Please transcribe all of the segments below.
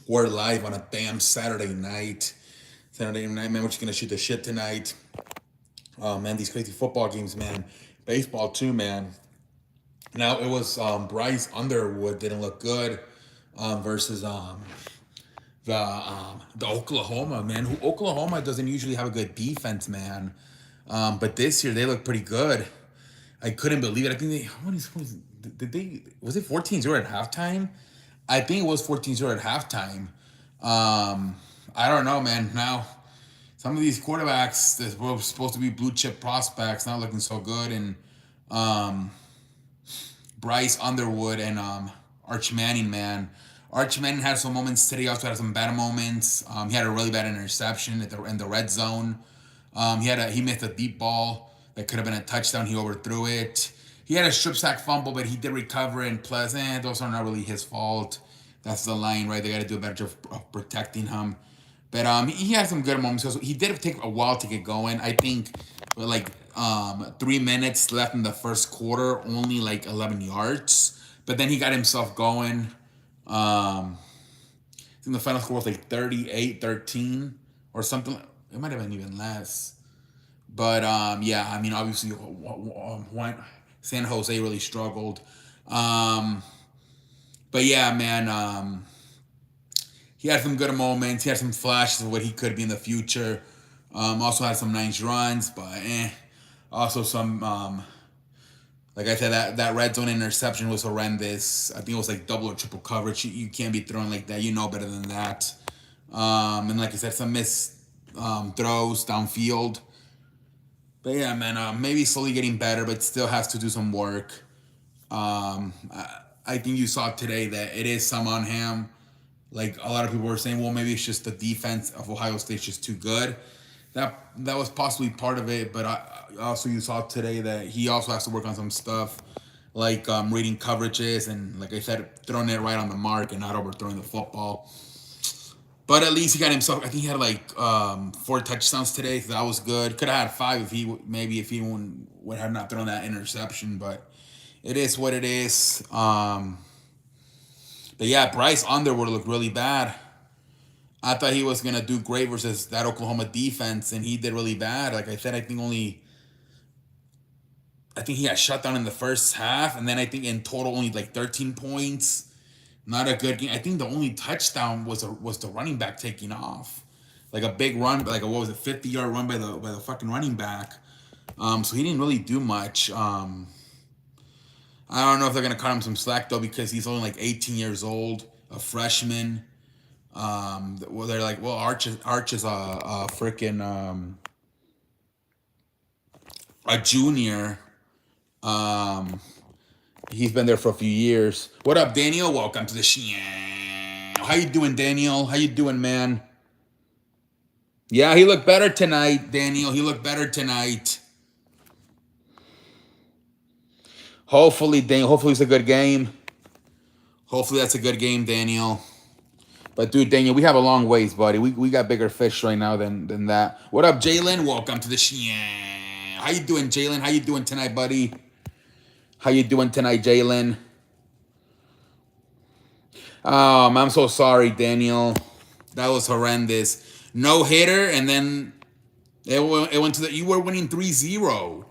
We're live on a damn Saturday night. Saturday night, man. We're just gonna shoot the shit tonight. Oh man, these crazy football games, man. Baseball too, man. Now it was Bryce Underwood didn't look good versus the Oklahoma man. Who Oklahoma doesn't usually have a good defense, man. But this year they look pretty good. I couldn't believe it. I think they did they was it 14-0 at halftime? I think it was 14-0 at halftime. I don't know, man. Now some of these quarterbacks that were supposed to be blue chip prospects not looking so good, and um, Bryce Underwood and Arch Manning, man. Arch Manning had some moments today. He also had some bad moments. He had a really bad interception in the red zone. He missed a deep ball that could have been a touchdown. He overthrew it. He had a strip sack fumble, but he did recover. And plus, those are not really his fault. That's the line, right? They got to do a better job of protecting him. But he had some good moments. He did take a while to get going. I think with like 3 minutes left in the first quarter, only like 11 yards. But then he got himself going. I think the final score was like 38-13 or something. It might have been even less. But yeah, I mean, obviously, San Jose really struggled. But yeah, man, he had some good moments. He had some flashes of what he could be in the future. Also had some nice runs, but also some like I said, that red zone interception was horrendous. I think it was like double or triple coverage. You can't be throwing like that. You know better than that. And like I said, some missed throws downfield. But yeah, man, maybe slowly getting better, but still has to do some work. I think you saw today that it is some on him. Like a lot of people were saying, well, maybe it's just the defense of Ohio State's just too good. That was possibly part of it, but also you saw today that he also has to work on some stuff, like reading coverages and, like I said, throwing it right on the mark and not overthrowing the football. But at least he got himself. I think he had like 4 touchdowns today. So that was good. Could have had 5 if he would have not thrown that interception. But it is what it is. But yeah, Bryce Underwood looked really bad. I thought he was gonna do great versus that Oklahoma defense, and he did really bad. Like I said, I think he got shut down in the first half, and then I think in total only like 13 points. Not a good game. I think the only touchdown was the running back taking off, like a big run, like what was it, 50-yard run by the fucking running back. So he didn't really do much. I don't know if they're gonna cut him some slack though because he's only like 18 years old, a freshman. Well, they're like, well, Arch is a freaking a junior. Um, he's been there for a few years. What up, Daniel? Welcome to the show. How you doing, Daniel? How you doing, man? Yeah, he looked better tonight, Daniel. He looked better tonight. Hopefully, Daniel. Hopefully, it's a good game. Hopefully, that's a good game, Daniel. But dude, Daniel, we have a long ways, buddy. We got bigger fish right now than that. What up, Jalen? Welcome to the show. How you doing, Jalen? How you doing tonight, buddy? How you doing tonight, Jalen? I'm so sorry, Daniel. That was horrendous. No hitter, and then it went to you were winning 3-0.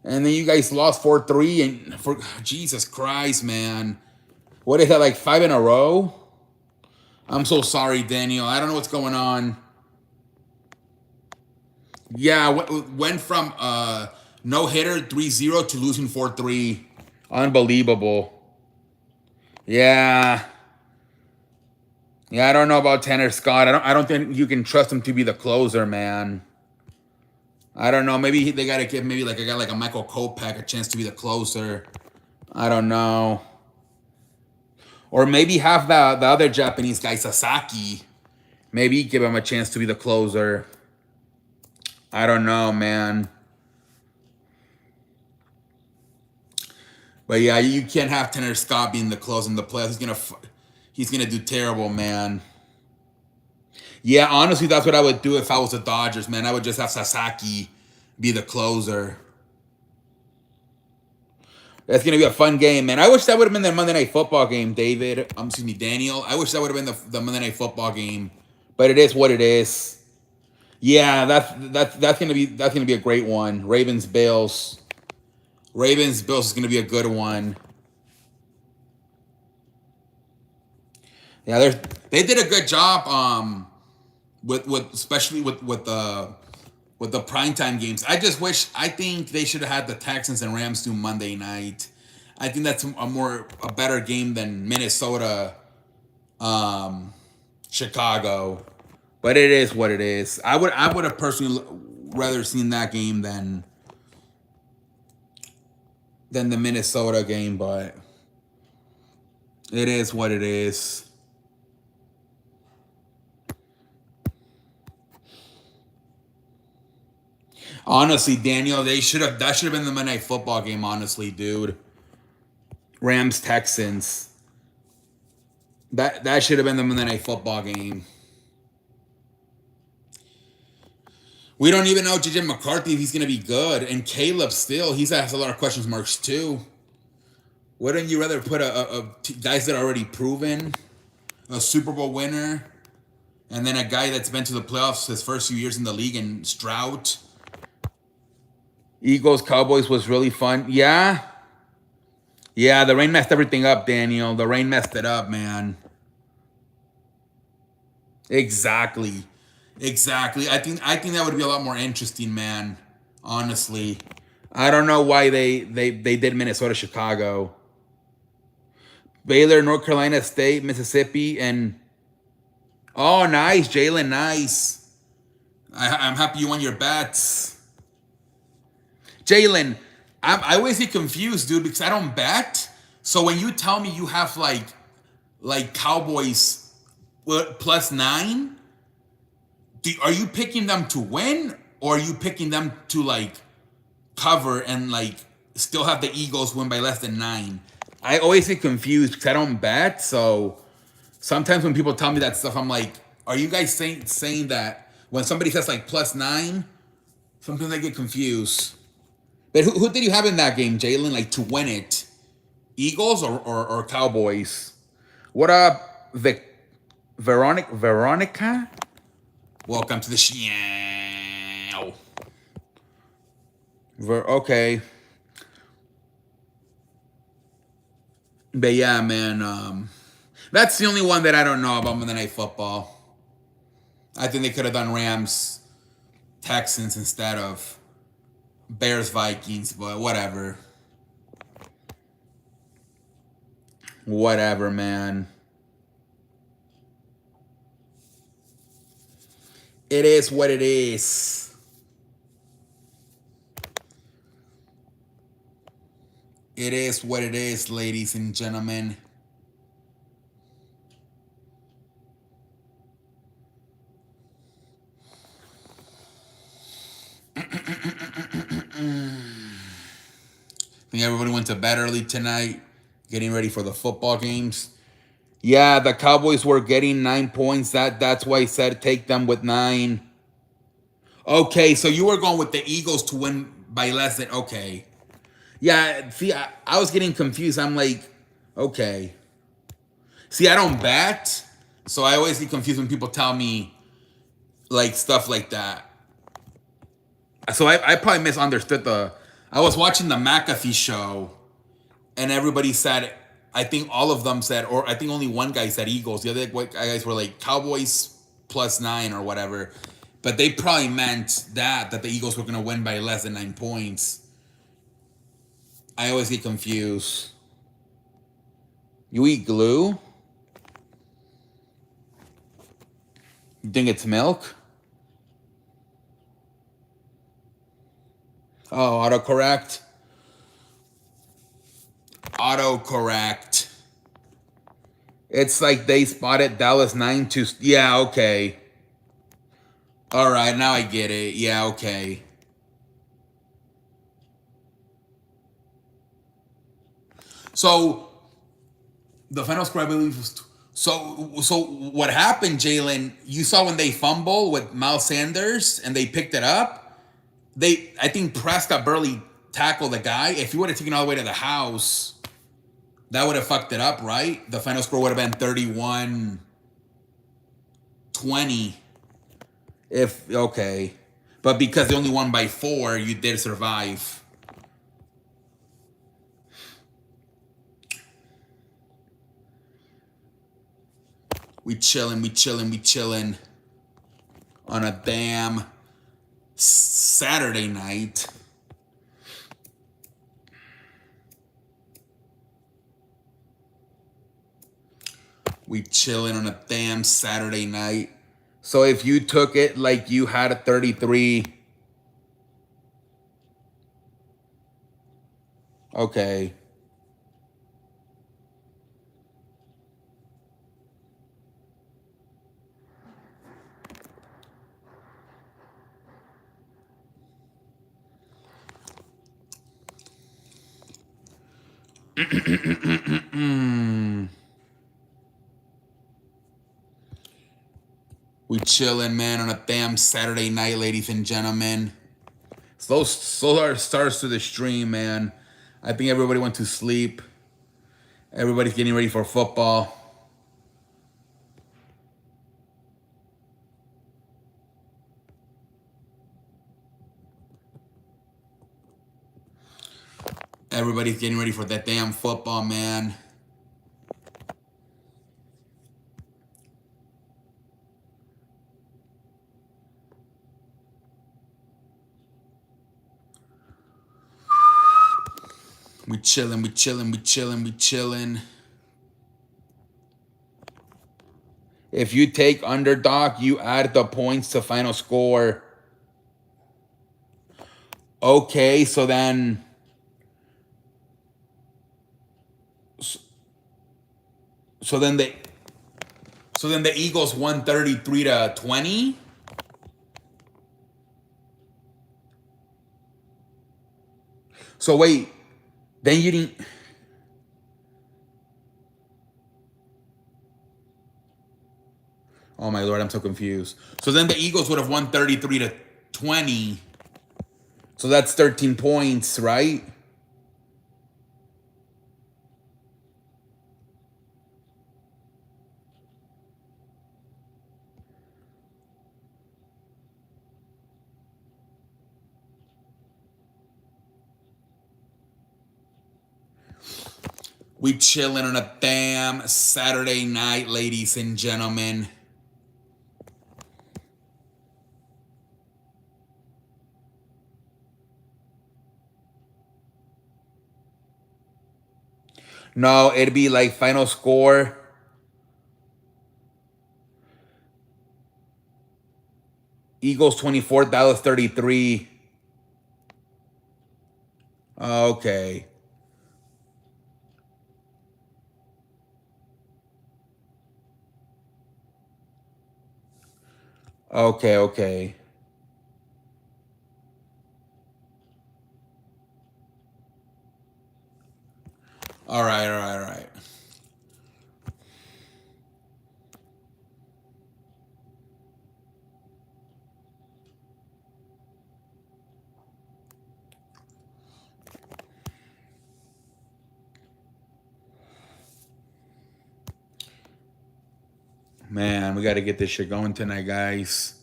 And then you guys lost 4-3, and for Jesus Christ, man. What is that, like 5 in a row? I'm so sorry, Daniel. I don't know what's going on. Yeah, went from no hitter 3-0 to losing 4-3. Unbelievable. Yeah. Yeah, I don't know about Tanner Scott. I don't think you can trust him to be the closer, man. I don't know. Maybe they gotta give maybe like a guy like a Michael Kopech a chance to be the closer. I don't know. Or maybe have the other Japanese guy, Sasaki. Maybe give him a chance to be the closer. I don't know, man. But yeah, you can't have Tanner Scott being the closer in the playoffs. He's gonna do terrible, man. Yeah, honestly, that's what I would do if I was the Dodgers, man. I would just have Sasaki be the closer. That's gonna be a fun game, man. I wish that would have been the Monday Night Football game, David. Excuse me, Daniel. I wish that would have been the Monday Night Football game, but it is what it is. Yeah, that's gonna be a great one. Ravens Bills. Ravens Bills is gonna be a good one. Yeah, they did a good job. With especially with the primetime games. I think they should have had the Texans and Rams do Monday night. I think that's a better game than Minnesota, Chicago. But it is what it is. I would have personally rather seen that game than the Minnesota game, but it is what it is. Honestly, Daniel, that should have been the Monday Night Football game. Honestly, dude, Rams Texans. That should have been the Monday Night Football game. We don't even know JJ McCarthy if he's gonna be good, and Caleb still has a lot of question marks too. Wouldn't you rather put guys that are already proven, a Super Bowl winner, and then a guy that's been to the playoffs his first few years in the league and Stroud? Eagles Cowboys was really fun. Yeah. Yeah, the rain messed everything up, Daniel. The rain messed it up, man. Exactly. Exactly. I think that would be a lot more interesting, man. Honestly. I don't know why they did Minnesota, Chicago. Baylor, North Carolina State, Mississippi, and oh, nice, Jalen, nice. I'm happy you won your bets. Jalen, I always get confused, dude, because I don't bet. So when you tell me you have like Cowboys +9, are you picking them to win, or are you picking them to like cover and like still have the Eagles win by less than 9? I always get confused because I don't bet. So sometimes when people tell me that stuff, I'm like, are you guys saying that when somebody says like +9? Sometimes I get confused. But who did you have in that game, Jalen? Like to win it, Eagles or Cowboys? What up, Veronica? Welcome to the show. Okay. But yeah, man, that's the only one that I don't know about Monday Night Football. I think they could have done Rams, Texans instead of Bears, Vikings, but whatever. Whatever, man. It is what it is. It is what it is, ladies and gentlemen. I think everybody went to bed early tonight, getting ready for the football games. Yeah, the Cowboys were getting 9 points. That's why I said take them with 9. Okay, so you were going with the Eagles to win by less than, okay. Yeah, see, I was getting confused. I'm like, okay. See, I don't bet, so I always get confused when people tell me like stuff like that. So I probably misunderstood I was watching the McAfee show, and everybody said, I think all of them said, or I think only one guy said Eagles. The other guys were like Cowboys +9 or whatever. But they probably meant that the Eagles were going to win by less than 9 points. I always get confused. You eat glue? You think it's milk? Oh, autocorrect. Autocorrect. It's like they spotted Dallas 9-2. Yeah, okay. All right, now I get it. Yeah, okay. So the final score, I believe, was so what happened, Jalen? You saw when they fumbled with Miles Sanders and they picked it up. I think Prescott barely tackle the guy. If he would have taken all the way to the house, that would have fucked it up, right? The final score would have been 31-20. Okay. But because they only won by 4, you did survive. We chilling on a damn Saturday night. We chilling on a damn Saturday night. So if you took it like you had a 33, okay. We chilling, man, on a damn Saturday night, ladies and gentlemen. Slow starts to the stream, man. I think everybody went to sleep. Everybody's getting ready for football. Everybody's getting ready for that damn football, man. We chilling. If you take underdog, you add the points to final score. Okay, so then the Eagles won 33-20. So wait, then you didn't. Oh my Lord, I'm so confused. So then the Eagles would have won 33-20. So that's 13 points, right? We chilling on a damn Saturday night, ladies and gentlemen. No, it'd be like final score. Eagles 24, Dallas 33. Okay. Okay. All right. Man, we got to get this shit going tonight, guys.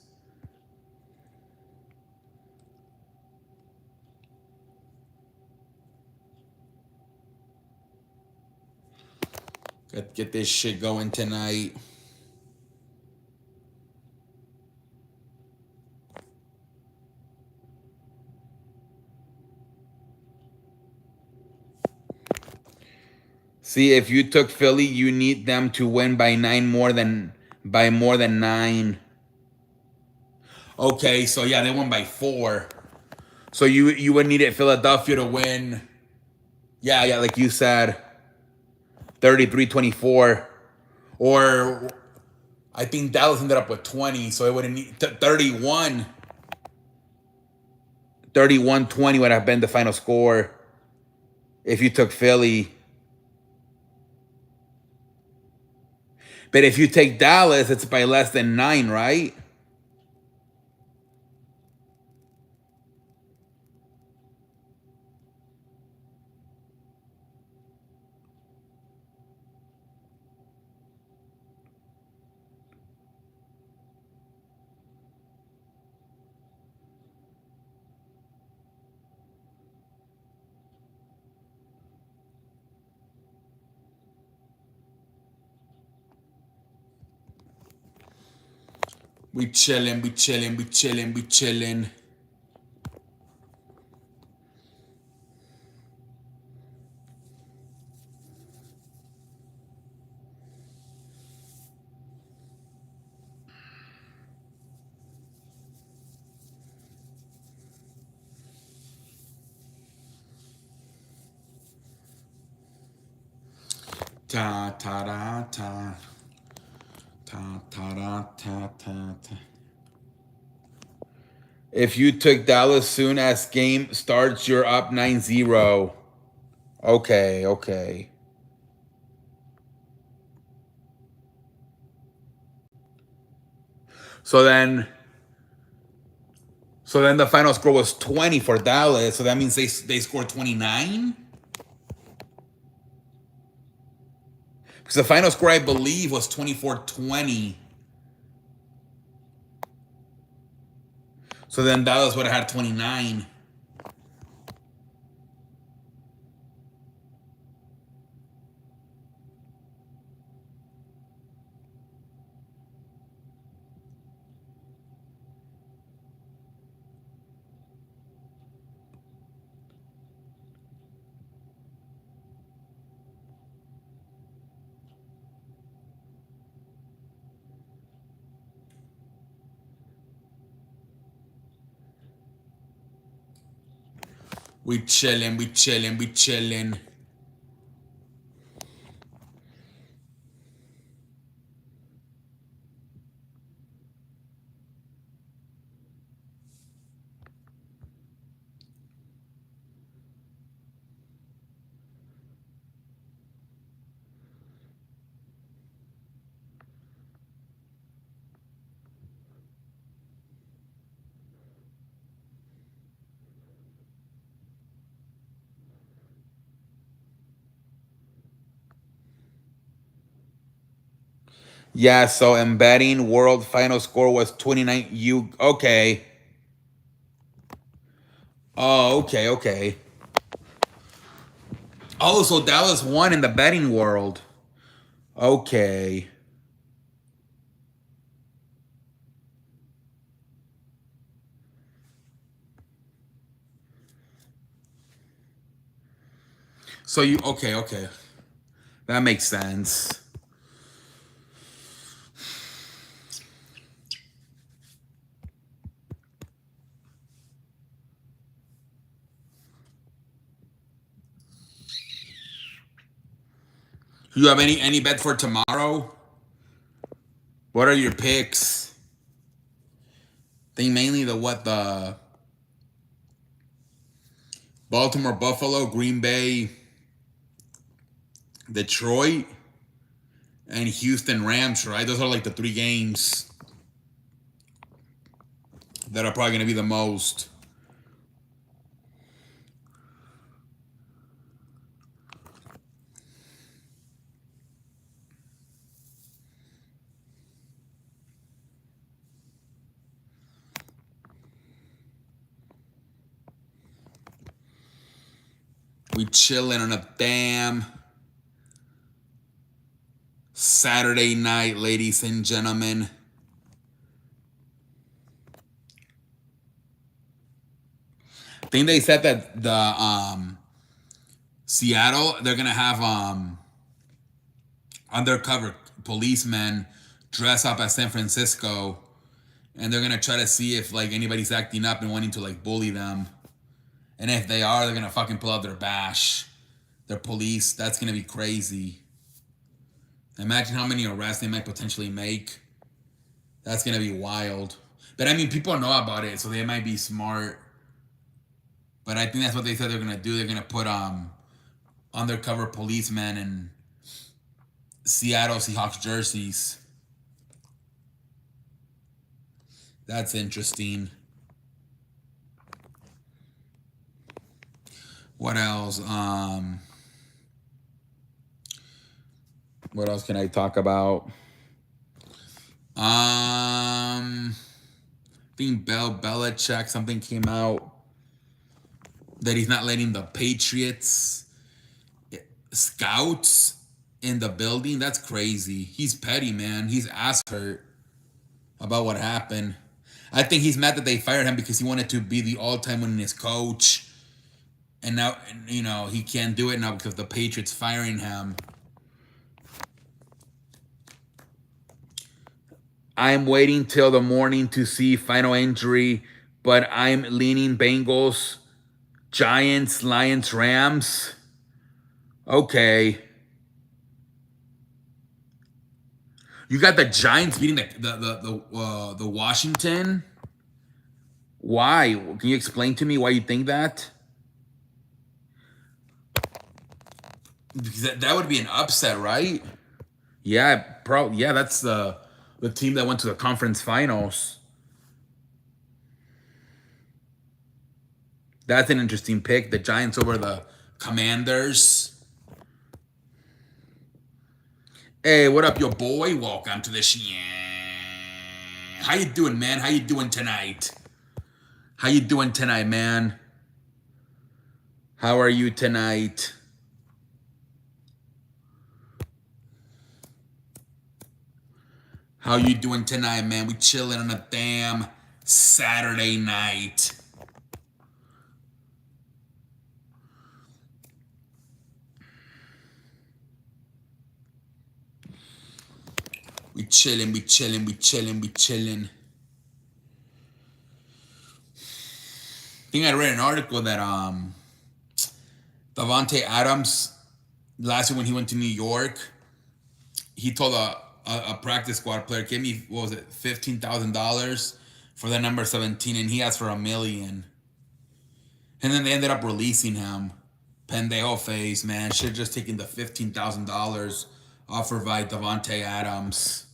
Got to get this shit going tonight. See, if you took Philly, you need them to win by more than 9. Okay, so yeah, they won by 4. So you would need it Philadelphia to win. Yeah, like you said, 33-24. Or I think Dallas ended up with 20, so it would have need 31. 31-20 would have been the final score if you took Philly. But if you take Dallas, it's by less than 9, right? We chillin', we chillin', we chillin', we chillin'. Ta ta da ta. Ta ta da ta ta ta. If you took Dallas soon as game starts, you're up 9-0. Okay, okay. So then the final score was 20 for Dallas. So that means they scored 29? Because the final score I believe was 24-20. So then Dallas would have had 29. We chillin', we chillin', we chillin'. Yeah, so embedding world final score was 29. You okay. Oh, okay, okay. Oh, so Dallas won in the betting world. Okay. So you okay, okay. That makes sense. You have any bet for tomorrow? What are your picks? Think mainly the Baltimore, Buffalo, Green Bay, Detroit, and Houston Rams, right? Those are like the three games that are probably gonna be the most. We chilling on a damn Saturday night, ladies and gentlemen. I think they said that the Seattle, they're gonna have undercover policemen dress up as San Francisco, and they're gonna try to see if like anybody's acting up and wanting to like bully them. And if they are, they're gonna fucking pull out their bash, their police. That's gonna be crazy. Imagine how many arrests they might potentially make. That's gonna be wild. But I mean, people know about it, so they might be smart. But I think that's what they said they're gonna do. They're gonna put undercover policemen in Seattle Seahawks jerseys. That's interesting. What else? What else can I talk about? I think Belichick, something came out that he's not letting the Patriots scouts in the building. That's crazy. He's petty, man. He's ass hurt. about what happened. I think he's mad that they fired him because he wanted to be the all-time winningest coach, and now he can't do it now because the Patriots firing him. I'm waiting till the morning to see final injury, but I'm leaning Bengals, Giants, Lions, Rams. Okay. You got the Giants beating the Washington. Why? Can you explain to me why you think that? Because that would be an upset, right? Yeah, probably. Yeah, that's the team that went to the conference finals. That's an interesting pick. The Giants over the Commanders. Hey, what up, your boy? Welcome to the show. How you doing, man? How you doing tonight? How you doing tonight, man? How are you tonight? How you doing tonight, man? We chilling on a damn Saturday night. We chilling, we chilling, we chilling, we chilling. I think I read an article that Davante Adams, last year when he went to New York, he told a practice squad player, give me, what was it, $15,000 for the number 17, and he asked for $1 million. And then they ended up releasing him. Pendejo face, man. Should have just taken the $15,000 offered by Davante Adams.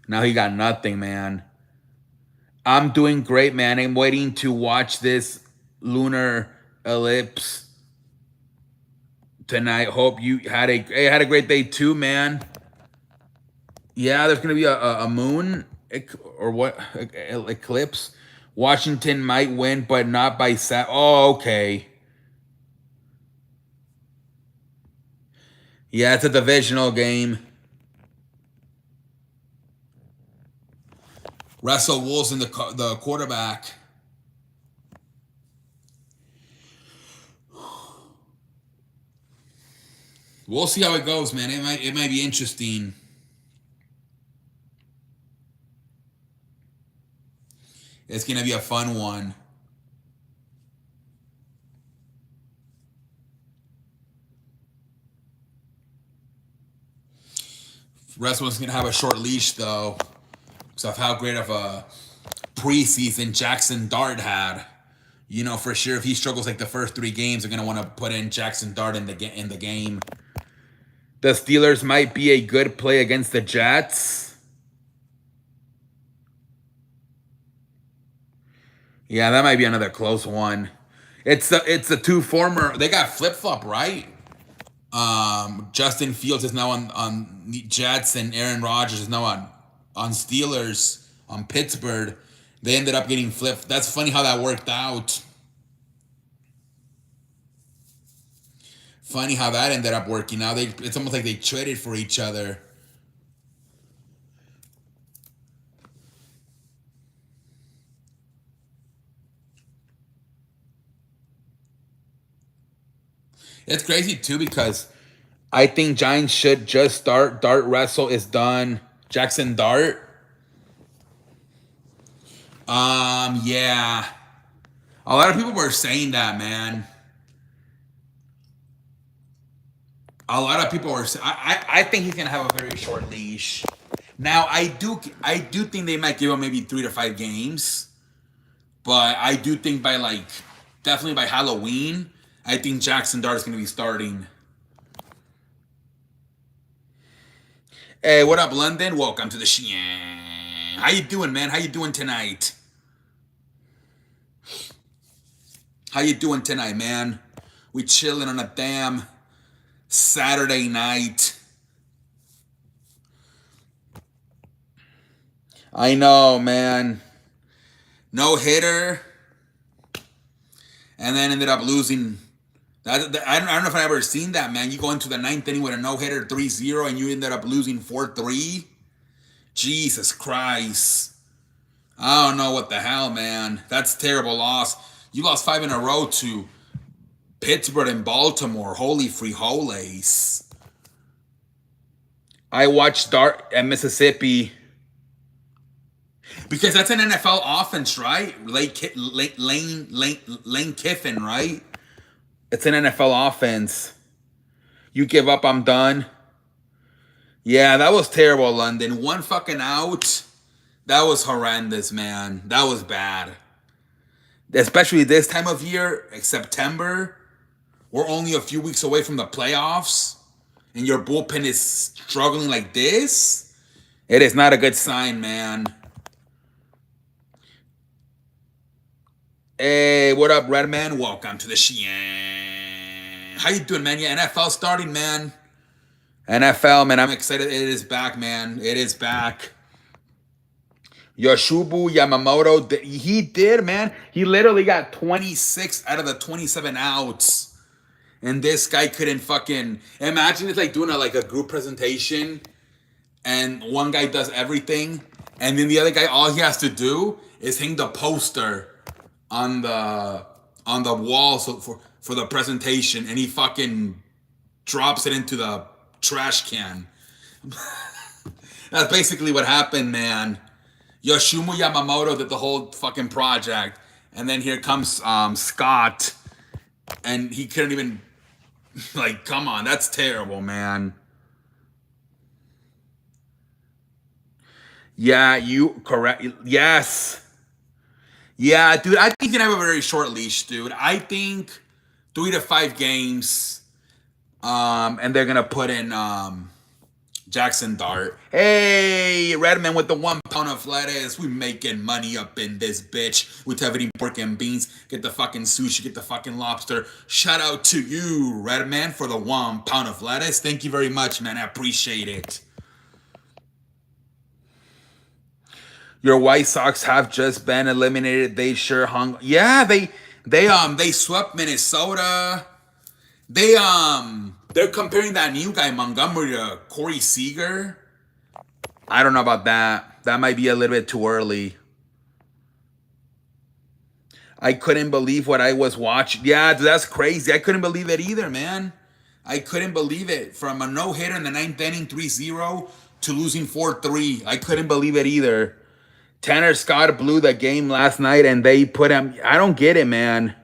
Now he got nothing, man. I'm doing great, man. I'm waiting to watch this lunar eclipse tonight. Hope you had a great day too, man. Yeah, there's gonna be a moon or what eclipse. Washington might win, but not by Oh, okay. Yeah, it's a divisional game. Russell Wilson, the quarterback. We'll see how it goes, man. It might be interesting. It's gonna be a fun one. Russell's gonna have a short leash though, because of how great of a preseason Jackson Dart had. You know for sure if he struggles like the first 3 games, they're gonna want to put in Jackson Dart in the game. The Steelers might be a good play against the Jets. Yeah, that might be another close one. It's the two former. They got flip flop, right? Justin Fields is now on Jets, and Aaron Rodgers is now on Steelers on Pittsburgh. They ended up getting flipped. That's funny how that worked out. Funny how that ended up working out. It's almost like they traded for each other. It's crazy too because I think Giants should just start. Dart wrestle is done. Jackson Dart. Yeah. A lot of people were saying that, man. A lot of people were. I think he's gonna have a very short leash. Now I do think they might give him maybe 3 to 5 games, but I do think definitely by Halloween, I think Jackson Dart is gonna be starting. Hey, what up, London? Welcome to the show. How you doing, man? How you doing tonight? How you doing tonight, man? We chilling on a damn Saturday night. I know, man. No hitter. And then ended up losing. I don't know if I've ever seen that, man. You go into the 9th inning with a no-hitter 3-0 and you ended up losing 4-3. Jesus Christ. I don't know what the hell, man. That's a terrible loss. You lost 5 in a row to Pittsburgh and Baltimore. Holy frijoles. I watched Dart at Mississippi because that's an NFL offense, right? Lane Kiffin, right? It's an NFL offense. You give up, I'm done. Yeah, that was terrible, London. One fucking out. That was horrendous, man. That was bad. Especially this time of year, like September. We're only a few weeks away from the playoffs. And your bullpen is struggling like this. It is not a good sign, man. Hey, what up, Redman? Welcome to the Sheehan. How you doing, man? Yeah, NFL starting, man. NFL, man, I'm excited. It is back, man. It is back. Yoshibu Yamamoto, he did, man. He literally got 26 out of the 27 outs. And this guy couldn't fucking... Imagine it's like doing a group presentation and one guy does everything and then the other guy, all he has to do is hang the poster on the wall for the presentation, and he fucking drops it into the trash can. That's basically what happened, man. Yoshimu Yamamoto did the whole fucking project, and then here comes Scott, and he couldn't even, like, come on, that's terrible, man. Yeah, you correct. Yes. Yeah, dude, I think he's gonna have a very short leash, dude. I think 3 to 5 games, and they're gonna put in Jackson Dart. Hey, Redman with the 1 pound of lettuce. We making money up in this bitch. We having pork and beans. Get the fucking sushi. Get the fucking lobster. Shout out to you, Redman, for the 1 pound of lettuce. Thank you very much, man. I appreciate it. Your White Sox have just been eliminated. They sure hung. Yeah, they swept Minnesota. They're comparing that new guy Montgomery to Corey Seager. I don't know about that. That might be a little bit too early. I couldn't believe what I was watching. Yeah, that's crazy. I couldn't believe it either, man. I couldn't believe it. From a no-hitter in the 9th inning, 3-0, to losing 4-3. I couldn't believe it either. Tanner Scott blew the game last night, and they put him... I don't get it, man.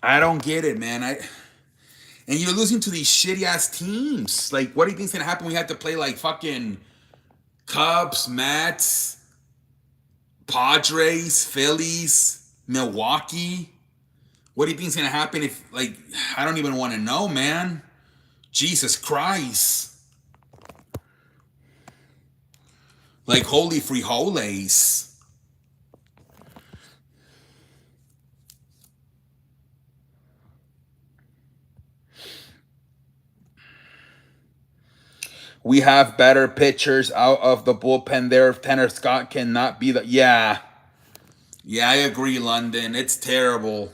I don't get it, man. And you're losing to these shitty-ass teams. Like, what do you think's going to happen? We have to play, like, fucking Cubs, Mets, Padres, Phillies, Milwaukee. What do you think's going to happen if, like... I don't even want to know, man. Jesus Christ. Like, holy frijoles. We have better pitchers out of the bullpen there. If Tanner Scott cannot be the... Yeah. Yeah, I agree, London. It's terrible.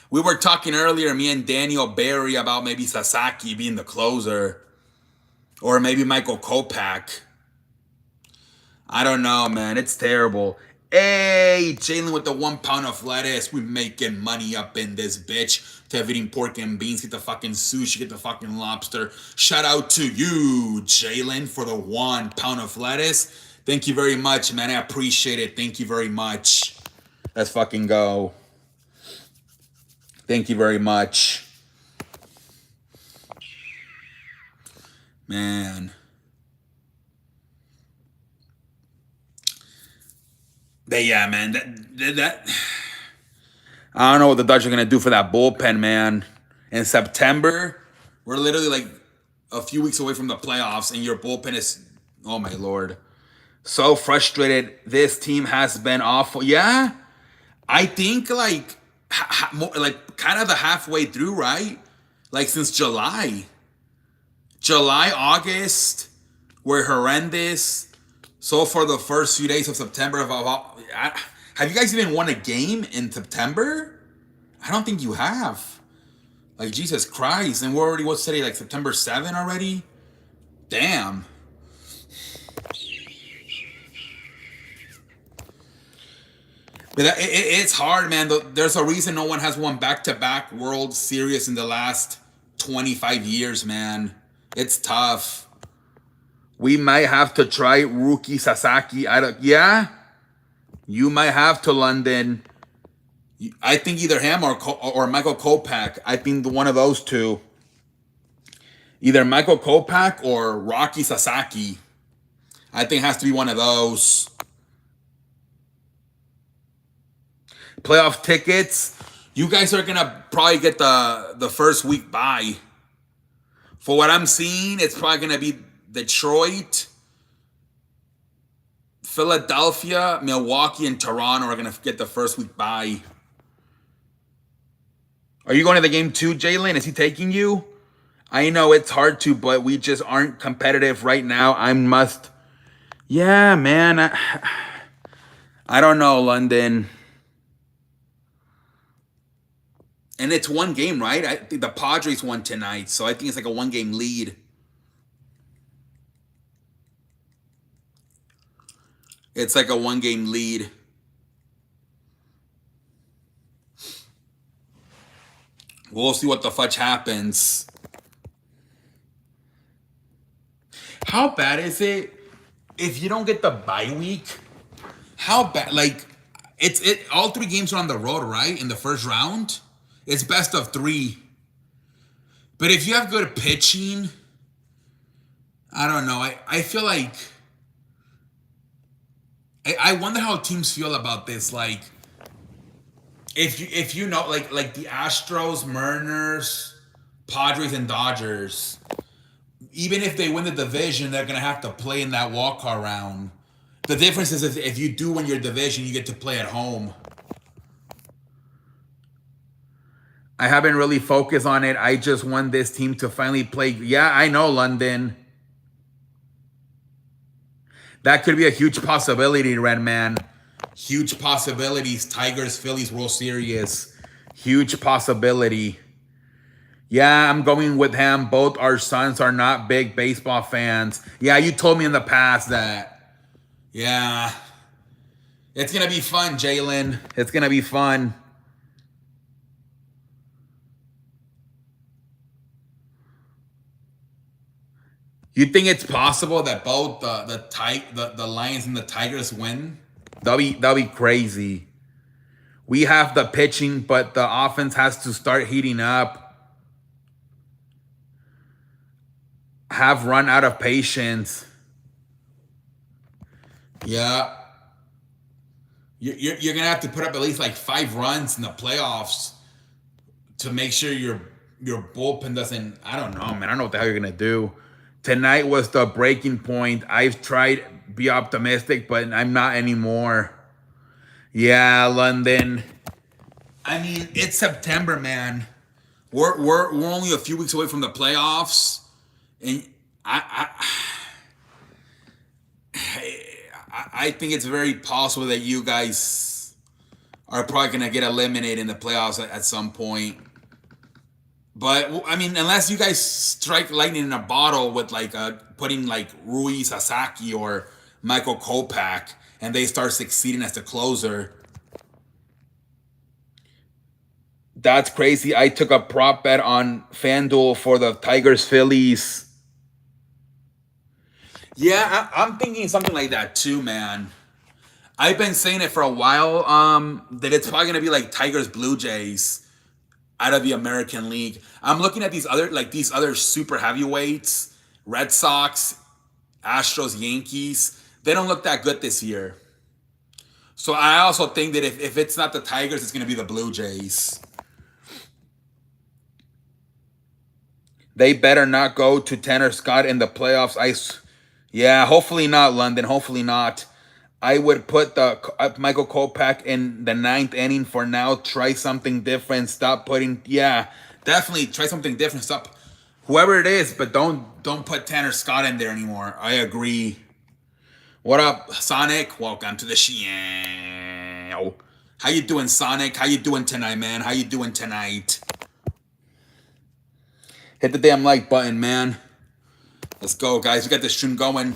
We were talking earlier, me and Daniel Barry, about maybe Sasaki being the closer. Or maybe Michael Kopech. I don't know, man. It's terrible. Hey, Jalen with the 1 pound of lettuce. We making money up in this bitch. To eating pork and beans. Get the fucking sushi. Get the fucking lobster. Shout out to you, Jalen, for the 1 pound of lettuce. Thank you very much, man. I appreciate it. Thank you very much. Let's fucking go. Thank you very much. Man. Yeah, man. That I don't know what the Dodgers are gonna do for that bullpen, man. In September, we're literally like a few weeks away from the playoffs, and your bullpen is, oh my lord, so frustrated. This team has been awful. Yeah, I think like kind of the halfway through, right? Like since July, August, were horrendous. So for the first few days of September, have you guys even won a game in September? I don't think you have. Like, Jesus Christ. And we're already, what's today, like September 7 already? Damn. It's hard, man. There's a reason no one has won back-to-back World Series in the last 25 years, man. It's tough. We might have to try Rookie Sasaki. Yeah, you might have to, London. I think either him or Michael Kopech. I think one of those two. Either Michael Kopech or Rocky Sasaki. I think it has to be one of those. Playoff tickets. You guys are gonna probably get the first week bye. For what I'm seeing, it's probably gonna be Detroit, Philadelphia, Milwaukee, and Toronto are gonna get the first week bye. Are you going to the game too, Jalen? Is he taking you? I know it's hard to, but we just aren't competitive right now. Yeah, man. I don't know, London. And it's one game, right? I think the Padres won tonight, so I think it's like a one-game lead. It's like a one-game lead. We'll see what the fudge happens. How bad is it if you don't get the bye week? How bad? Like, all 3 games are on the road, right? In the first round, it's best of 3. But if you have good pitching, I don't know. I feel like I wonder how teams feel about this. Like, if you know, like the Astros, Mariners, Padres, and Dodgers, even if they win the division, they're gonna have to play in that wild card round. The difference is if you do win your division, you get to play at home. I haven't really focused on it. I just want this team to finally play. Yeah, I know, London. That could be a huge possibility, Redman. Huge possibilities. Tigers, Phillies, World Series. Huge possibility. Yeah, I'm going with him. Both our sons are not big baseball fans. Yeah, you told me in the past that. Yeah. It's going to be fun, Jalen. It's going to be fun. You think it's possible that both the Lions and the Tigers win? That'll be crazy. We have the pitching, but the offense has to start heating up. Have run out of patience. Yeah. You're gonna have to put up at least like 5 runs in the playoffs to make sure your bullpen doesn't. I don't know, man. I don't know what the hell you're gonna do. Tonight was the breaking point. I've tried to be optimistic, but I'm not anymore. Yeah, London. I mean, it's September, man. We're only a few weeks away from the playoffs, and I think it's very possible that you guys are probably gonna get eliminated in the playoffs at some point. But I mean, unless you guys strike lightning in a bottle with like putting like Rui Sasaki or Michael Kopech, and they start succeeding as the closer. That's crazy. I took a prop bet on FanDuel for the Tigers Phillies. Yeah, I'm thinking something like that too, man. I've been saying it for a while. That it's probably gonna be like Tigers Blue Jays out of the American League. I'm looking at these other super heavyweights, Red Sox, Astros, Yankees. They don't look that good this year. So I also think that if it's not the Tigers, it's going to be the Blue Jays. They better not go to Tanner Scott in the playoffs. Yeah, hopefully not, London. Hopefully not. I would put the Michael Kopech in the 9th inning for now. Try something different. Stop putting. Yeah, definitely try something different. Stop whoever it is, but don't put Tanner Scott in there anymore. I agree. What up, Sonic? Welcome to the show. How you doing, Sonic? How you doing tonight, man? How you doing tonight? Hit the damn like button, man. Let's go, guys. We got this stream going.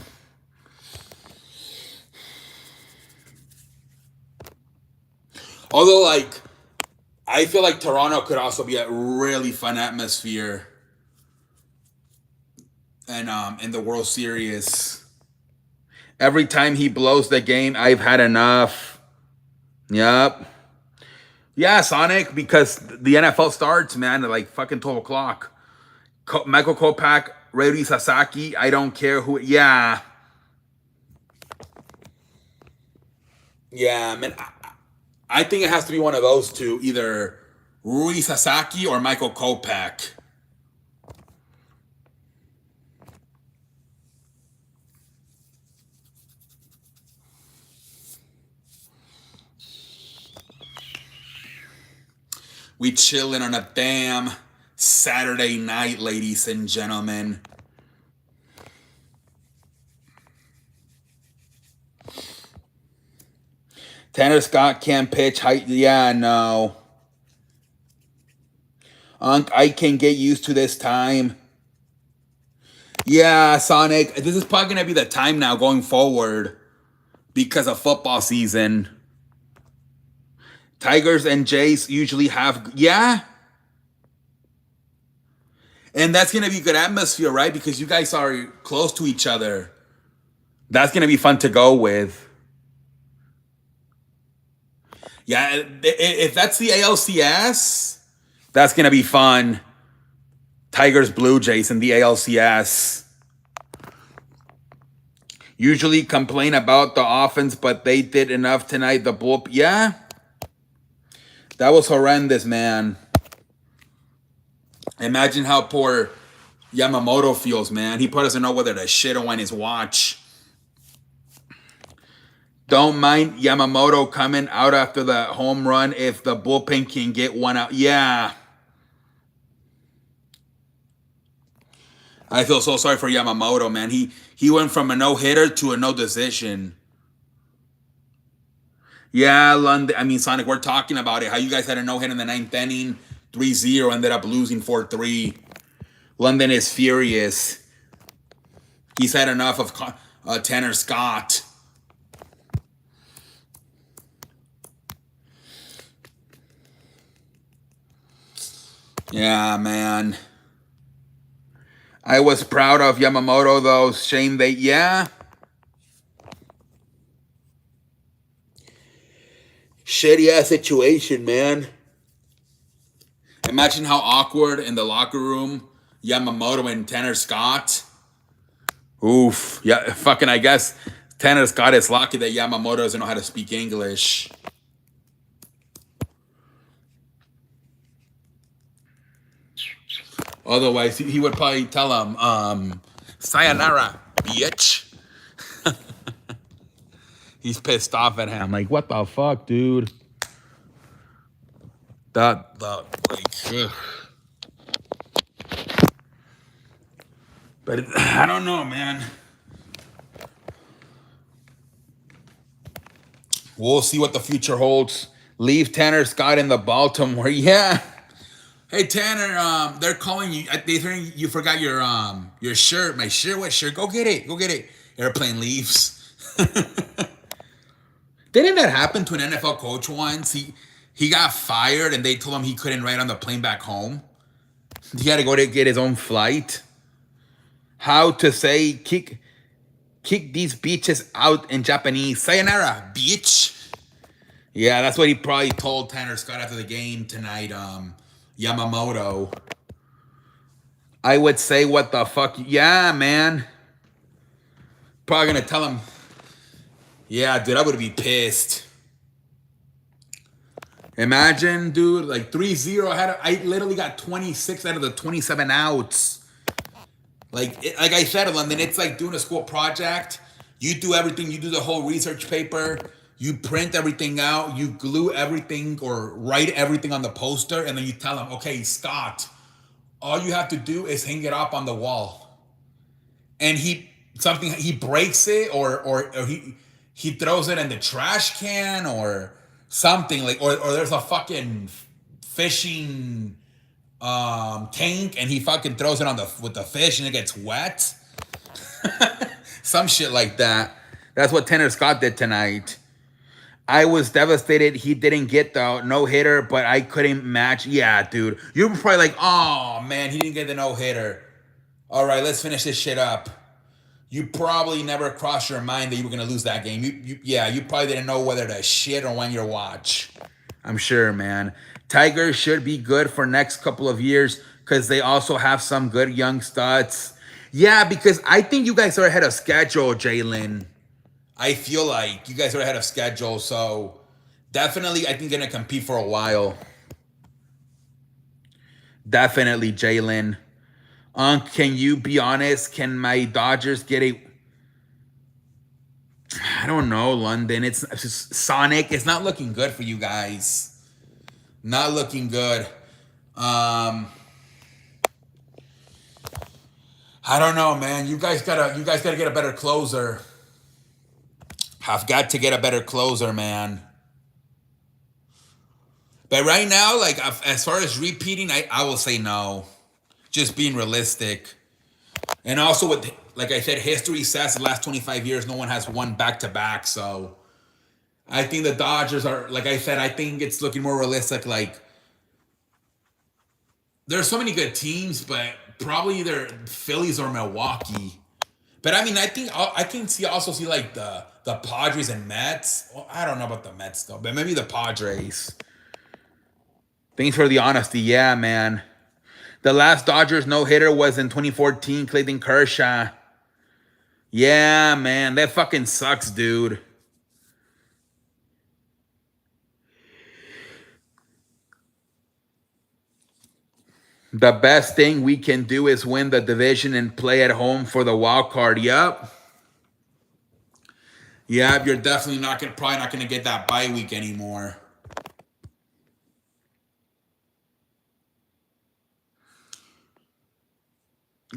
Although, like, I feel like Toronto could also be a really fun atmosphere, and in the World Series. Every time he blows the game, I've had enough. Yep. Yeah, Sonic, because the NFL starts, man, at like fucking 12 o'clock. Michael Kopech, Ryohei Sasaki, I don't care who. Yeah. Yeah, man. I think it has to be one of those two, either Rui Sasaki or Michael Kopech. We chilling on a damn Saturday night, ladies and gentlemen. Tanner Scott can't pitch. Yeah, no. I can get used to this time. Yeah, Sonic. This is probably going to be the time now going forward because of football season. Tigers and Jays usually have. Yeah. And that's going to be good atmosphere, right? Because you guys are close to each other. That's going to be fun to go with. Yeah, if that's the ALCS, that's going to be fun. Tigers, Blue Jays in the ALCS. Usually complain about the offense, but they did enough tonight. The bullpen, yeah. That was horrendous, man. Imagine how poor Yamamoto feels, man. He probably doesn't know whether to shit on his watch. Don't mind Yamamoto coming out after the home run if the bullpen can get one out. Yeah. I feel so sorry for Yamamoto, man. He went from a no-hitter to a no decision. Yeah, London. I mean, Sonic, we're talking about it. How you guys had a no-hit in the ninth inning, 3-0, ended up losing 4-3. London is furious. He's had enough of Tanner Scott. Yeah, man. I was proud of Yamamoto, though. Shame they, yeah. Shitty ass situation, man. Imagine how awkward in the locker room Yamamoto and Tanner Scott. Oof. Yeah, fucking, I guess Tanner Scott is lucky that Yamamoto doesn't know how to speak English. Otherwise, he would probably tell him, sayonara, bitch. He's pissed off at him. I'm like, what the fuck, dude? Like, ugh. But I don't know, man. We'll see what the future holds. Leave Tanner Scott in the Baltimore. Yeah. Hey Tanner, they're calling you. They think you forgot your shirt. My shirt. What shirt? Go get it. Go get it. Airplane leaves. Didn't that happen to an NFL coach once? He got fired and they told him he couldn't ride on the plane back home. He had to go to get his own flight. How to say kick these bitches out in Japanese? Sayonara, bitch. Yeah, that's what he probably told Tanner Scott after the game tonight. Yamamoto. I would say, what the fuck? Yeah, man. Probably gonna tell him. Yeah, dude, I would be pissed. Imagine, dude, like 3-0. I literally got 26 out of the 27 outs. Like I said, London, it's like doing a school project. You do everything. You do the whole research paper. You print everything out. You glue everything or write everything on the poster, and then you tell them, okay, Scott, all you have to do is hang it up on the wall. And he breaks it, or he throws it in the trash can or something, like, or there's a fucking fishing tank and he fucking throws it with the fish and it gets wet. Some shit like that. That's what Tanner Scott did tonight. I was devastated he didn't get the no hitter, but I couldn't match. Yeah, dude. You were probably like, oh man, he didn't get the no hitter. All right, let's finish this shit up. You probably never crossed your mind that you were gonna lose that game. Yeah, you probably didn't know whether to shit or when your watch. I'm sure, man. Tigers should be good for next couple of years because they also have some good young studs. Yeah, because I think you guys are ahead of schedule, Jalen. I feel like you guys are ahead of schedule, so definitely I think gonna compete for a while. Definitely, Jalen. Can you be honest? Can my Dodgers get a? I don't know, London. It's just Sonic. It's not looking good for you guys. Not looking good. I don't know, man. You guys gotta get a better closer. Have got to get a better closer, man. But right now, like as far as repeating, I will say no. Just being realistic. And also with like I said, history says the last 25 years no one has won back to back. So I think the Dodgers are, like I said, I think it's looking more realistic. Like there's so many good teams, but probably either Phillies or Milwaukee. But I mean, I think I can also see like the Padres and Mets. Well, I don't know about the Mets though, but maybe the Padres. Thanks for the honesty. Yeah, man. The last Dodgers no hitter was in 2014, Clayton Kershaw. Yeah, man, that fucking sucks, dude. The best thing we can do is win the division and play at home for the wild card. Yep. Yep, you're definitely probably not gonna get that bye week anymore.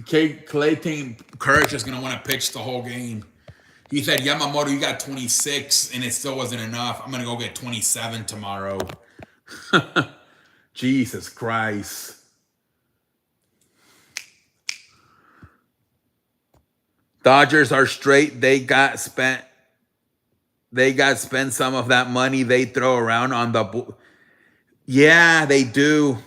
Clayton Kershaw is gonna want to pitch the whole game. He said, Yamamoto, you got 26, and it still wasn't enough. I'm gonna go get 27 tomorrow. Jesus Christ. Dodgers are straight. They got spent some of that money they throw around on the yeah, they do.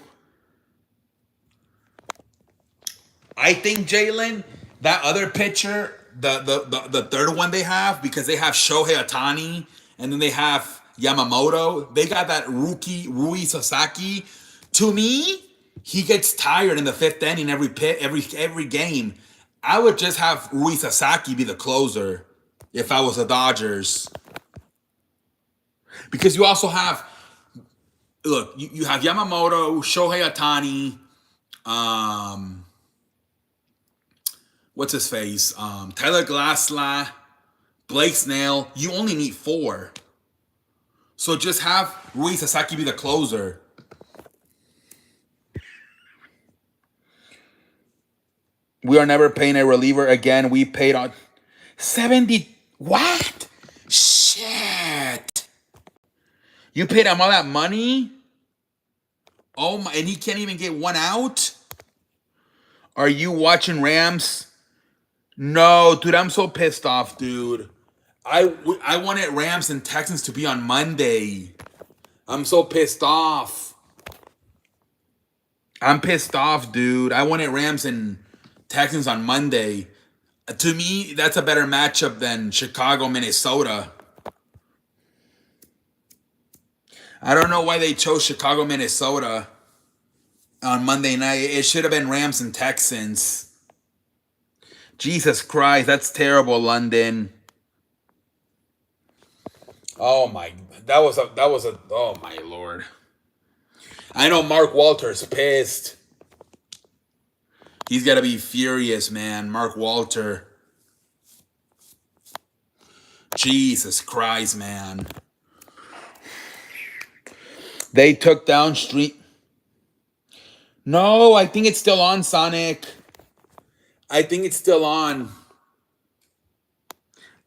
I think Jalen, that other pitcher, the third one they have, because they have Shohei Ohtani and then they have Yamamoto. They got that rookie Rui Sasaki. To me, he gets tired in the fifth inning every game. I would just have Rui Sasaki be the closer if I was the Dodgers. Because you also have, look, you have Yamamoto, Shohei Ohtani, what's his face? Tyler Glasnow, Blake Snell. You only need 4. So just have Rui Sasaki be the closer. We are never paying a reliever again. We paid on 70. What? Shit. You paid him all that money? Oh my, and he can't even get one out? Are you watching Rams? No, dude, I'm so pissed off, dude. I wanted Rams and Texans to be on Monday. I'm so pissed off. I'm pissed off, dude. I wanted Rams and Texans on Monday. To me, that's a better matchup than Chicago, Minnesota. I don't know why they chose Chicago, Minnesota on Monday night. It should have been Rams and Texans. Jesus Christ, that's terrible, London. Oh my, that was a, oh my Lord. I know Mark Walter's pissed. He's got to be furious, man. Mark Walter. Jesus Christ, man. They took down Street. No, I think it's still on, Sonic. I think it's still on.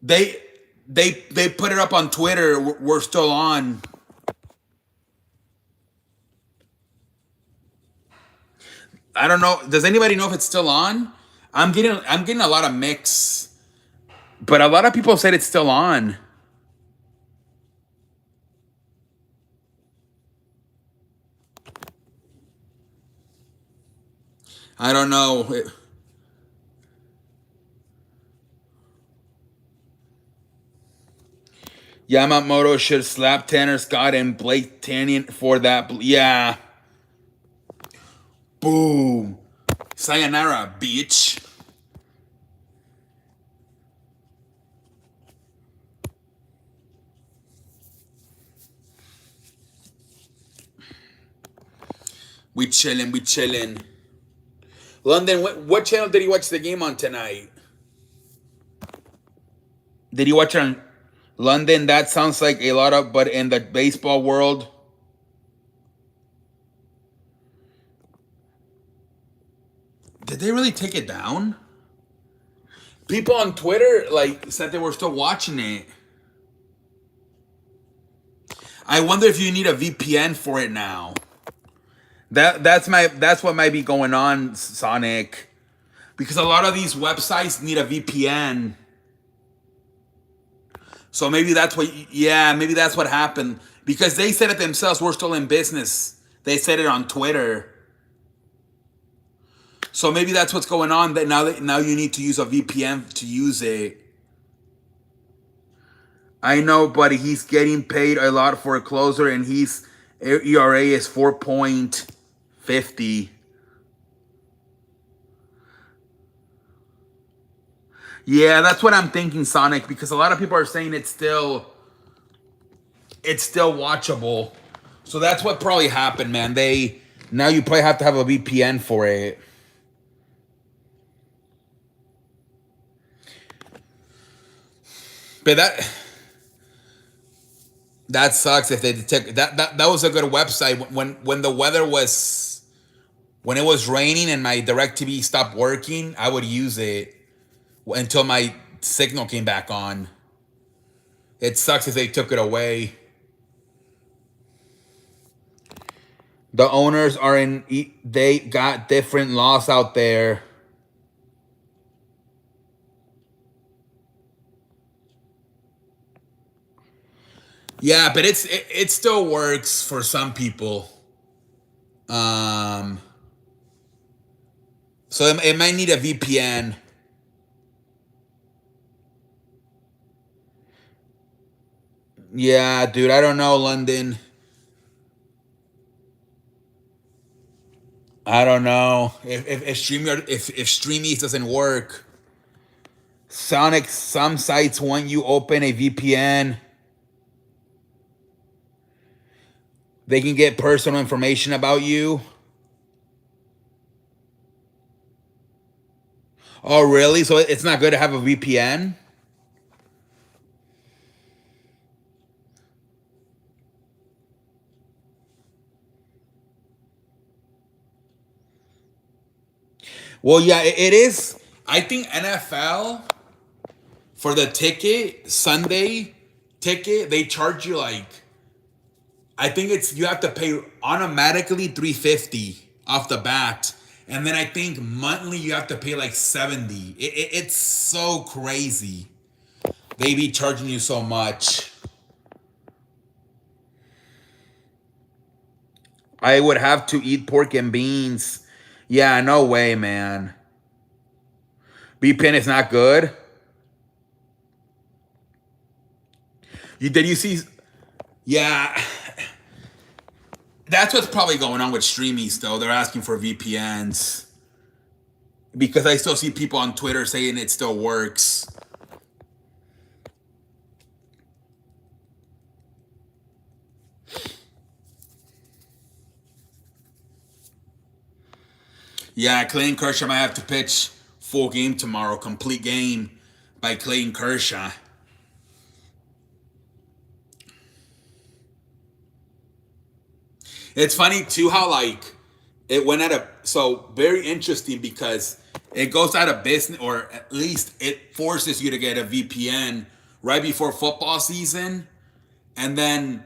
They put it up on Twitter. We're still on. I don't know. Does anybody know if it's still on? I'm getting a lot of mix, but a lot of people said it's still on. I don't know. Yamamoto should slap Tanner Scott and Blake Tanyan for that. Yeah. Boom. Sayonara, bitch. We chillin', we chillin'. London, what channel did you watch the game on tonight? Did you watch on London? That sounds like a lot of, but in the baseball world. Did they really take it down? People on Twitter like said they were still watching it. I wonder if you need a VPN for it now. That's what might be going on, Sonic. Because a lot of these websites need a VPN. So maybe that's maybe that's what happened. Because they said it themselves, we're still in business. They said it on Twitter. So maybe that's what's going on. That now you need to use a VPN to use it. I know, buddy. He's getting paid a lot for a closer, and his ERA is 4.50. Yeah, that's what I'm thinking, Sonic. Because a lot of people are saying it's still watchable. So that's what probably happened, man. Now you probably have to have a VPN for it. But that sucks if they detect that was a good website when the weather was when it was raining and my DirecTV stopped working. I would use it until my signal came back on. It sucks if they took it away. The owners they got different laws out there. Yeah, but it still works for some people. Um, so it might need a VPN. Yeah, dude, I don't know, London. I don't know if StreamYard if doesn't work. Sonic, some sites want you open a VPN. They can get personal information about you. Oh, really? So it's not good to have a VPN? Well, yeah, it is. I think NFL for the ticket, Sunday ticket, they charge you like I think it's you have to pay automatically 350 off the bat. And then I think monthly you have to pay like 70. It's so crazy. They be charging you so much. I would have to eat pork and beans. Yeah, no way, man. VPN is not good. Did you see? Yeah, that's what's probably going on with Streamies though. They're asking for VPNs because I still see people on Twitter saying it still works. Yeah, Clayton Kershaw might have to pitch full game tomorrow, complete game by Clayton Kershaw. It's funny too how like it went out of so very interesting because it goes out of business or at least it forces you to get a VPN right before football season. And then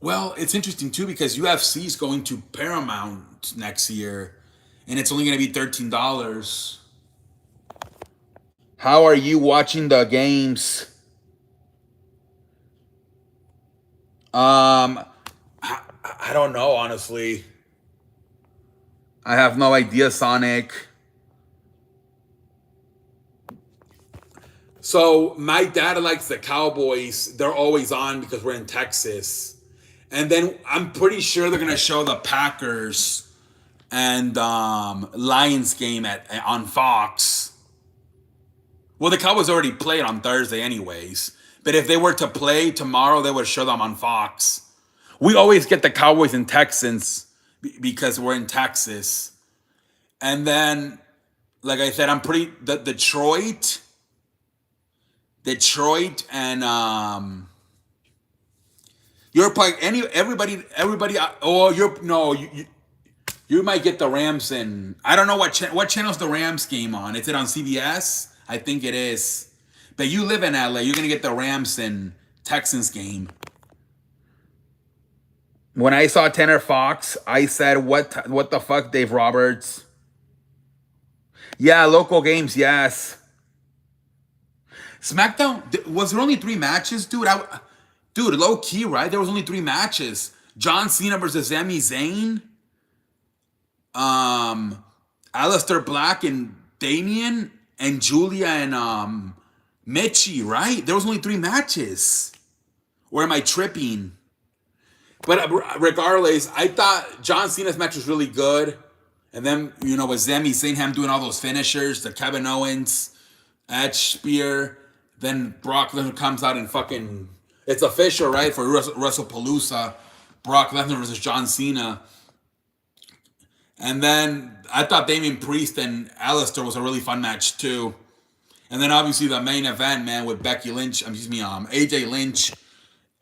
well, it's interesting too because UFC is going to Paramount next year and it's only going to be $13. How are you watching the games? I don't know, honestly. I have no idea, Sonic. So my dad likes the Cowboys. They're always on because we're in Texas. And then I'm pretty sure they're gonna show the Packers and Lions game at on Fox. Well, the Cowboys already played on Thursday, anyways. But if they were to play tomorrow, they would show them on Fox. We always get the Cowboys and Texans because we're in Texas. And then, like I said, I'm pretty the Detroit, and you're probably everybody. Oh, you're no, you might get the Rams in. I don't know what channel's the Rams game on. Is it on CBS? I think it is. But you live in LA. You're gonna get the Rams and Texans game. When I saw Tanner Fox, I said, "What the fuck, Dave Roberts?" Yeah, local games, yes. SmackDown, was there only 3 matches, dude? Dude, low key, right? There was only 3 matches. John Cena versus Sami Zayn, um, Aleister Black and Damian, and Julia and Mitchie, right? There was only 3 matches. Or am I tripping? But regardless, I thought John Cena's match was really good. And then, with Sami Zayn, him doing all those finishers, the Kevin Owens, Edge Spear. Then Brock Lesnar comes out and fucking... It's official, right? For WrestlePalooza. Brock Lesnar versus John Cena. And then I thought Damian Priest and Aleister was a really fun match, too. And then obviously the main event, man, with Becky Lynch, AJ Lynch,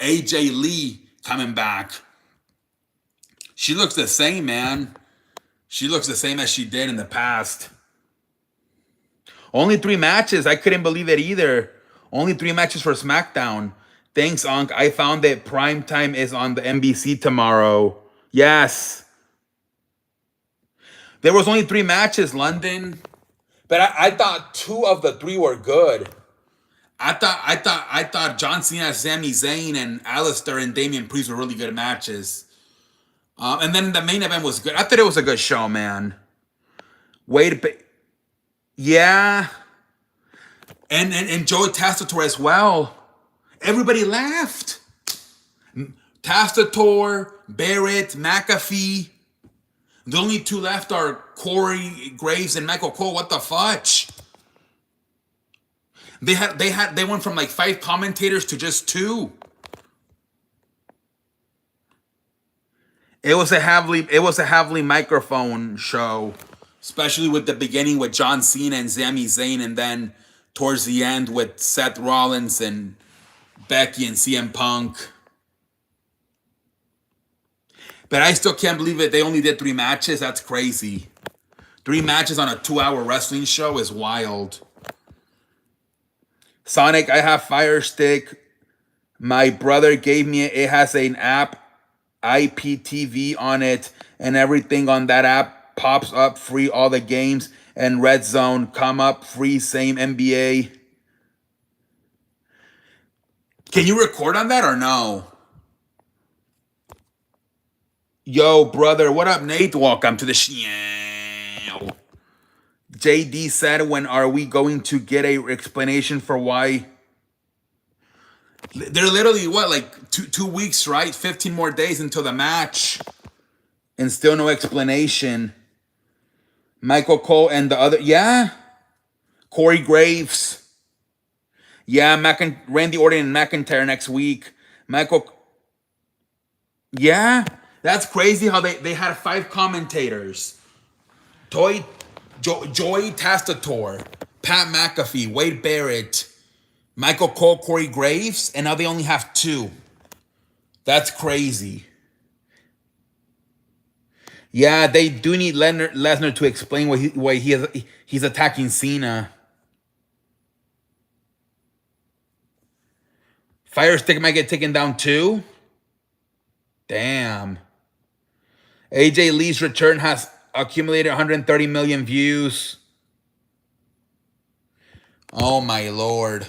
AJ Lee coming back. She looks the same, man. She looks the same as she did in the past. Only 3 matches. I couldn't believe it either. Only 3 matches for SmackDown. Thanks, Unc. I found that prime time is on the NBC tomorrow. Yes. There was only 3 matches, London. But I thought 2 of the 3 were good. I thought John Cena, Sami Zayn, and Aleister and Damian Priest were really good matches. And then the main event was good. I thought it was a good show, man. Yeah. And Joey Testator as well. Everybody laughed. Testator, Barrett, McAfee. The only 2 left are Corey Graves and Michael Cole. What the fudge? They went from like 5 commentators to just 2. It was a heavily microphone show, especially with the beginning with John Cena and Sami Zayn, and then towards the end with Seth Rollins and Becky and CM Punk. But I still can't believe it. They only did 3 matches. That's crazy. 3 matches on a 2-hour wrestling show is wild. Sonic, I have Fire Stick. My brother gave me it. It has an app, IPTV on it, and everything on that app pops up free. All the games and Red Zone come up free. Same NBA. Can you record on that or no? Yo, brother, what up, Nate? Welcome to the show. JD said, when are we going to get a explanation for why? They're literally, what, like 2 weeks, right? 15 more days until the match. And still no explanation. Michael Cole and the other, yeah. Corey Graves. Yeah, Randy Orton and McIntyre next week. Yeah. That's crazy how they had 5 commentators. Joey Testator, Pat McAfee, Wade Barrett, Michael Cole, Corey Graves, and now they only have 2. That's crazy. Yeah, they do need Lesnar to explain why he's attacking Cena. Fire Stick might get taken down too. Damn. AJ Lee's return has accumulated 130 million views. Oh my lord.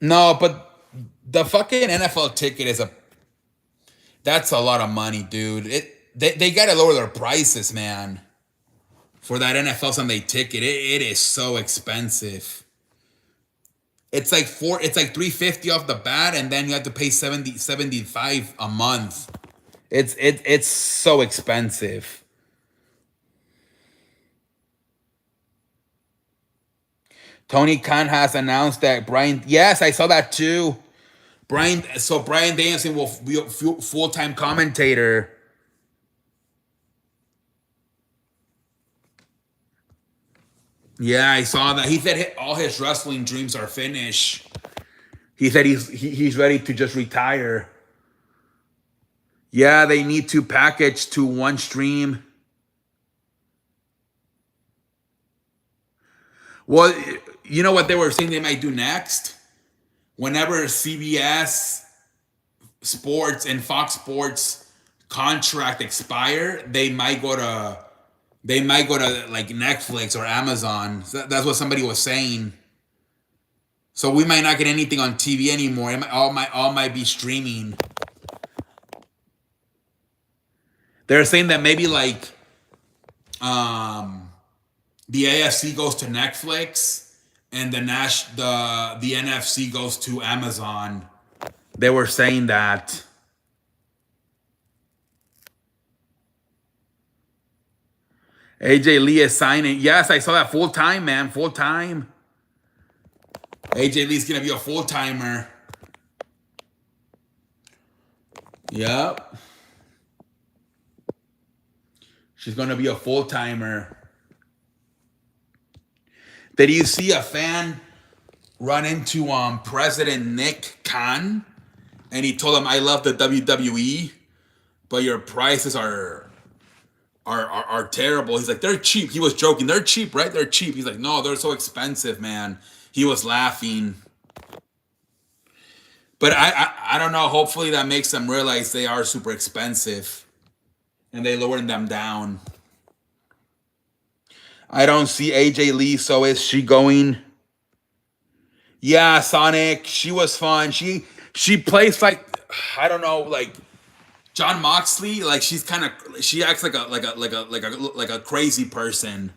No, but the fucking NFL ticket is that's a lot of money, dude. They gotta lower their prices, man. For that NFL Sunday ticket, it is so expensive. It's like 350 off the bat, and then you have to pay 75 a month. It's so expensive. Tony Khan has announced that Brian. Yes, I saw that too. Brian Danielson will be a full time commentator. Yeah, I saw that. He said all his wrestling dreams are finished. He said he's ready to just retire. Yeah, they need to package to one stream. Well, you know what they were saying they might do next? Whenever CBS Sports and Fox Sports contract expire, they might go to like Netflix or Amazon. That's what somebody was saying. So we might not get anything on TV anymore. All might be streaming. They're saying that maybe like um the AFC goes to Netflix and the NFC goes to Amazon. They were saying that. AJ Lee is signing. Yes, I saw that full time, man. Full time. AJ Lee's gonna be a full timer. Yep. She's gonna be a full timer. Did you see a fan run into President Nick Khan, and he told him, "I love the WWE, but your prices are terrible." He's like, "They're cheap." He was joking. "They're cheap, right? They're cheap." He's like, "No, they're so expensive, man." He was laughing. But I don't know. Hopefully that makes them realize they are super expensive, and they lowered them down. I don't see AJ Lee. So is she going? Yeah, Sonic. She was fun. She plays like, I don't know, like John Moxley. Like she acts like a crazy person.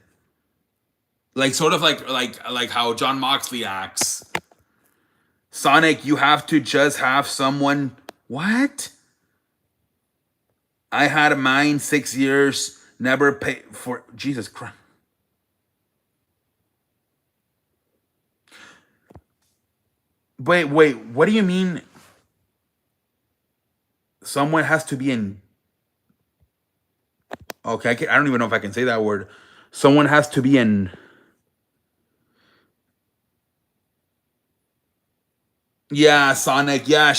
Like sort of like how John Moxley acts. Sonic, you have to just have someone. What? I had mine 6 years. Never pay for Jesus Christ. Wait. What do you mean? Someone has to be in. Okay, I don't even know if I can say that word. Someone has to be in. Yeah, Sonic. Yeah,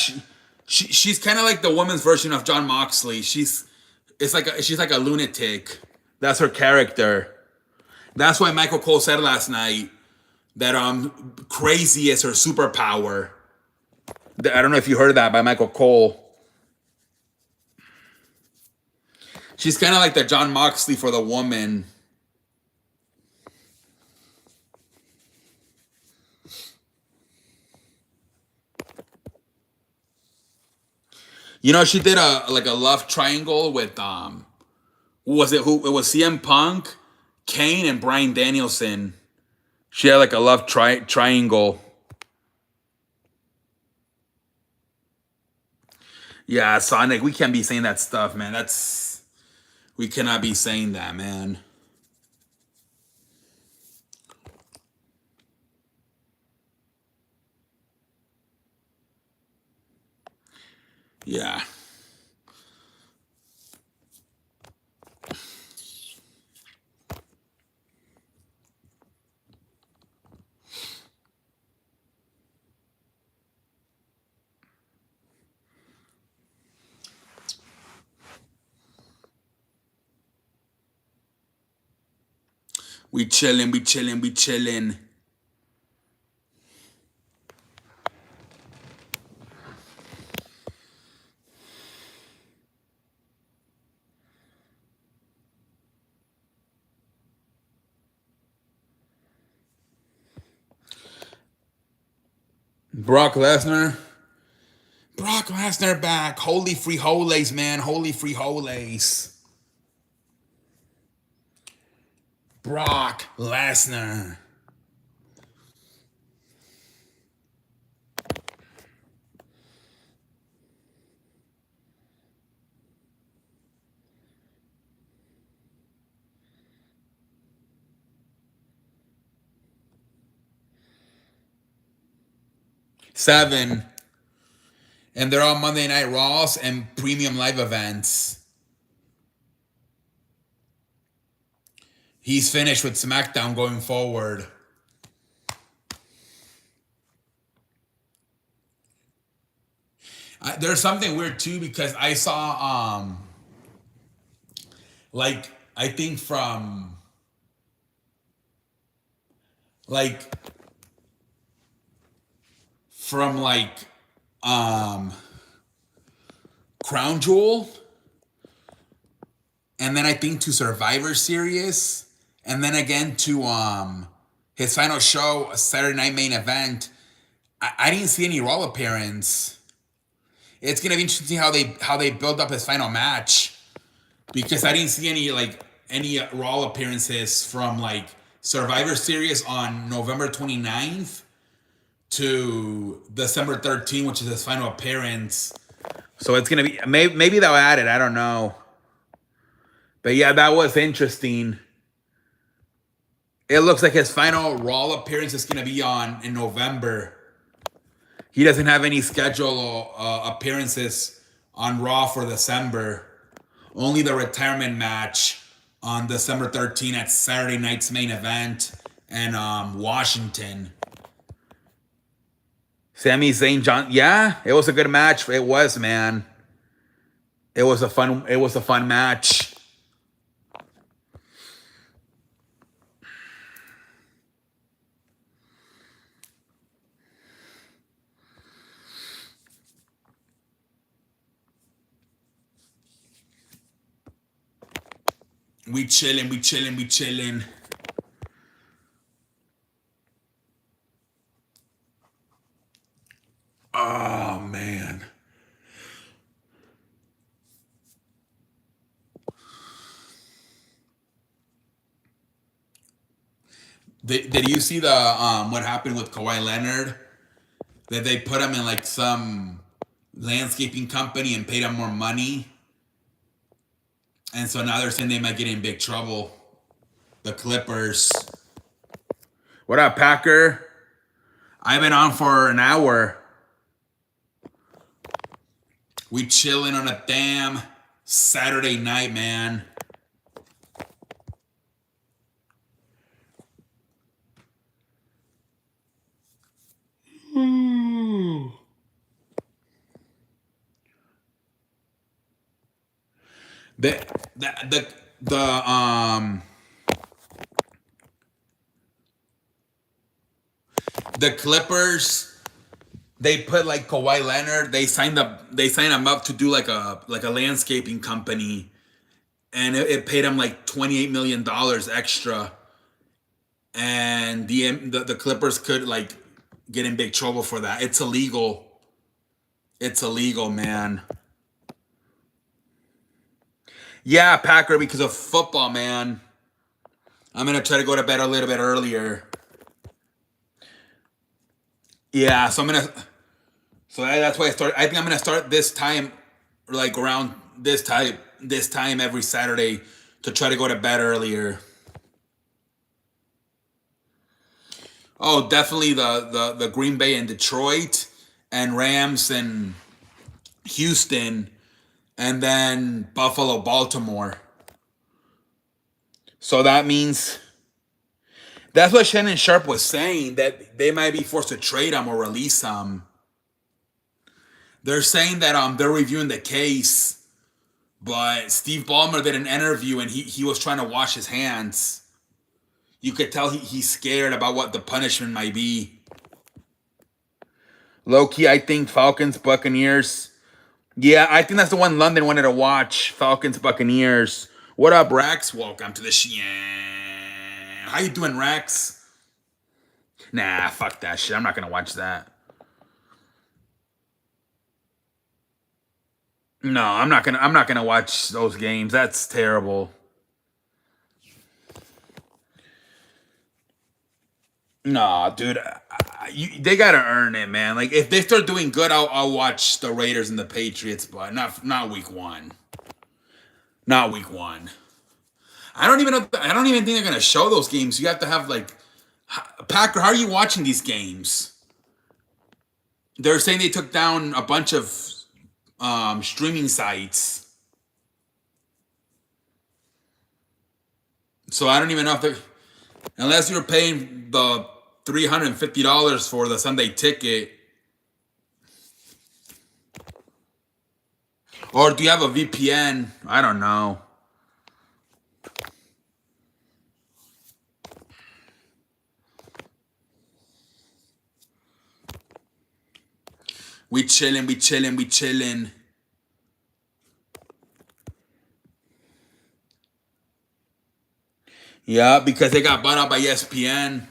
she's kind of like the woman's version of John Moxley. She's like a lunatic. That's her character. That's why Michael Cole said last night that crazy is her superpower. I don't know if you heard that by Michael Cole. She's kind of like the John Moxley for the woman. You know, she did a love triangle with who was it? Who it was? CM Punk, Kane, and Bryan Danielson. She had like a love triangle. Yeah, Sonic. We can't be saying that stuff, man. We cannot be saying that, man. Yeah. We chilling, we chilling, we chilling. Brock Lesnar. Brock Lesnar back. Holy frijoles, man. Holy frijoles. Brock Lesnar. Seven. And they're all Monday Night Raws and premium live events. He's finished with SmackDown going forward. There's something weird too because I saw like I think like from like um Crown Jewel, and then I think to Survivor Series, and then again to his final show, a Saturday Night Main Event. I didn't see any Raw appearance. It's gonna be interesting how they build up his final match because I didn't see any Raw appearances from like Survivor Series on November 29th to December 13th, which is his final appearance. So it's gonna be maybe they'll add it. I don't know, but yeah, that was interesting. It looks like his final Raw appearance is gonna be on in November. He doesn't have any scheduled appearances on Raw for December. Only the retirement match on December 13th at Saturday night's main event in Washington. Sami Zayn, John. Yeah, it was a good match. It was, man. It was a fun match. We chilling, we chilling, we chilling. Oh man. Did you see the what happened with Kawhi Leonard? That they put him in like some landscaping company and paid him more money. And so now they're saying they might get in big trouble. The Clippers. What up, Packer? I've been on for an hour. We chilling on a damn Saturday night, man. The the the the Clippers, they put like Kawhi Leonard. They signed him up to do like a landscaping company, and it paid him like $28 million extra. And the Clippers could like get in big trouble for that. It's illegal. It's illegal, man. Yeah, Packer, because of football, man. I'm gonna try to go to bed a little bit earlier. Yeah, so I'm gonna. So that's why I start. I think I'm gonna start this time, like around this time every Saturday, to try to go to bed earlier. Oh, definitely the Green Bay and Detroit, and Rams and Houston, and then Buffalo, Baltimore. So that means that's what Shannon Sharp was saying, that they might be forced to trade him or release him. They're saying that they're reviewing the case, but Steve Ballmer did an interview and he was trying to wash his hands. You could tell he's scared about what the punishment might be. Low key, I think Falcons, Buccaneers. Yeah, I think that's the one London wanted to watch. Falcons, Buccaneers. What up, Rex? Welcome to the show. How you doing, Rex? Nah, fuck that shit. I'm not gonna watch that. No, I'm not gonna watch those games. That's terrible. Nah, dude, they gotta earn it, man. Like if they start doing good, I'll watch the Raiders and the Patriots, but not week one. Not week one. I don't even know. I don't even think they're gonna show those games. You have to have like Packer. How are you watching these games? They're saying they took down a bunch of streaming sites, so I don't even know if they're unless you're paying the $350 for the Sunday ticket, or do you have a VPN? I don't know. We chilling, we chilling, we chilling. Yeah, because they got bought out by ESPN.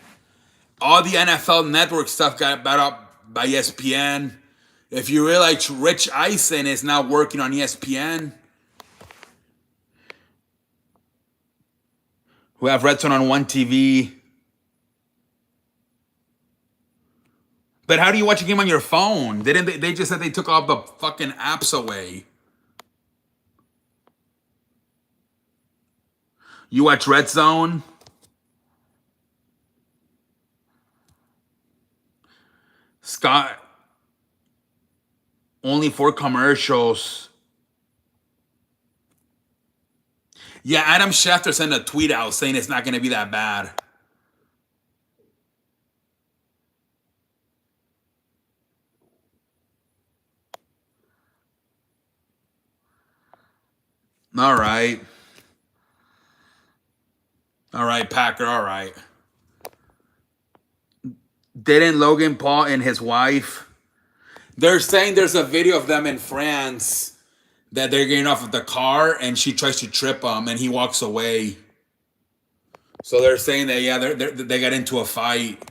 All the NFL Network stuff got bought out by ESPN. If you realize Rich Eisen is now working on ESPN, who have Red Zone on one TV. But how do you watch a game on your phone? They just said they took all the fucking apps away. You watch Red Zone? Scott, only 4 commercials. Yeah, Adam Schefter sent a tweet out saying it's not going to be that bad. All right. All right, Packer, all right. Didn't Logan Paul and his wife? They're saying there's a video of them in France that they're getting off of the car and she tries to trip him and he walks away. So they're saying that, yeah, they got into a fight.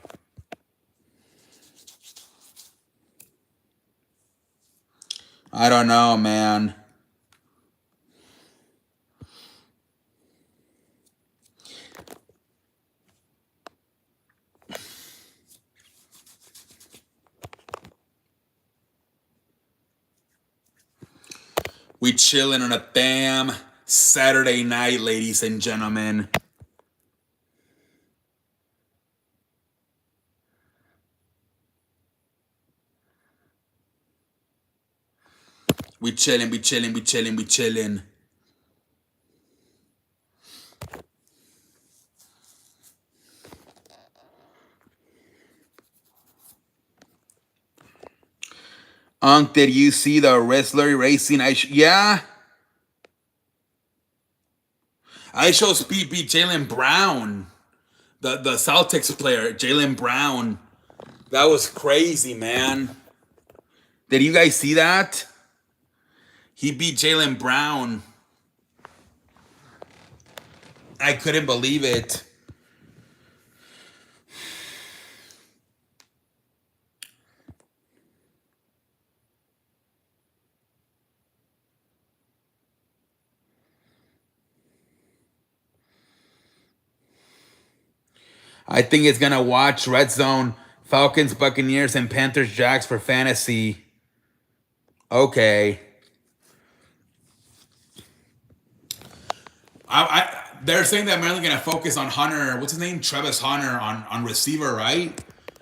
I don't know, man. We chilling on a damn Saturday night, ladies and gentlemen. We chilling, we chilling, we chilling, we chilling. Did you see the wrestler racing? Yeah. I show Speed beat Jaylen Brown, the Celtics player, Jaylen Brown. That was crazy, man. Did you guys see that? He beat Jaylen Brown. I couldn't believe it. I think it's gonna watch Red Zone, Falcons, Buccaneers, and Panthers, Jacks for fantasy. Okay. They're saying that they're only gonna focus on Hunter. What's his name? Travis Hunter on receiver, right?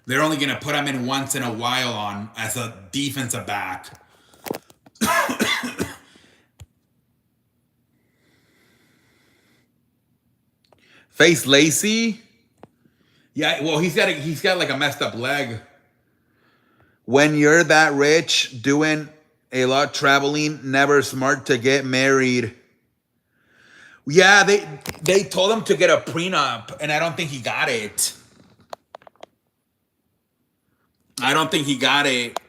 They're only gonna put him in once in a while on as a defensive back. Face Lacey. Yeah, well, he's got like a messed up leg. When you're that rich, doing a lot traveling, never smart to get married. Yeah, they told him to get a prenup, and I don't think he got it. I don't think he got it.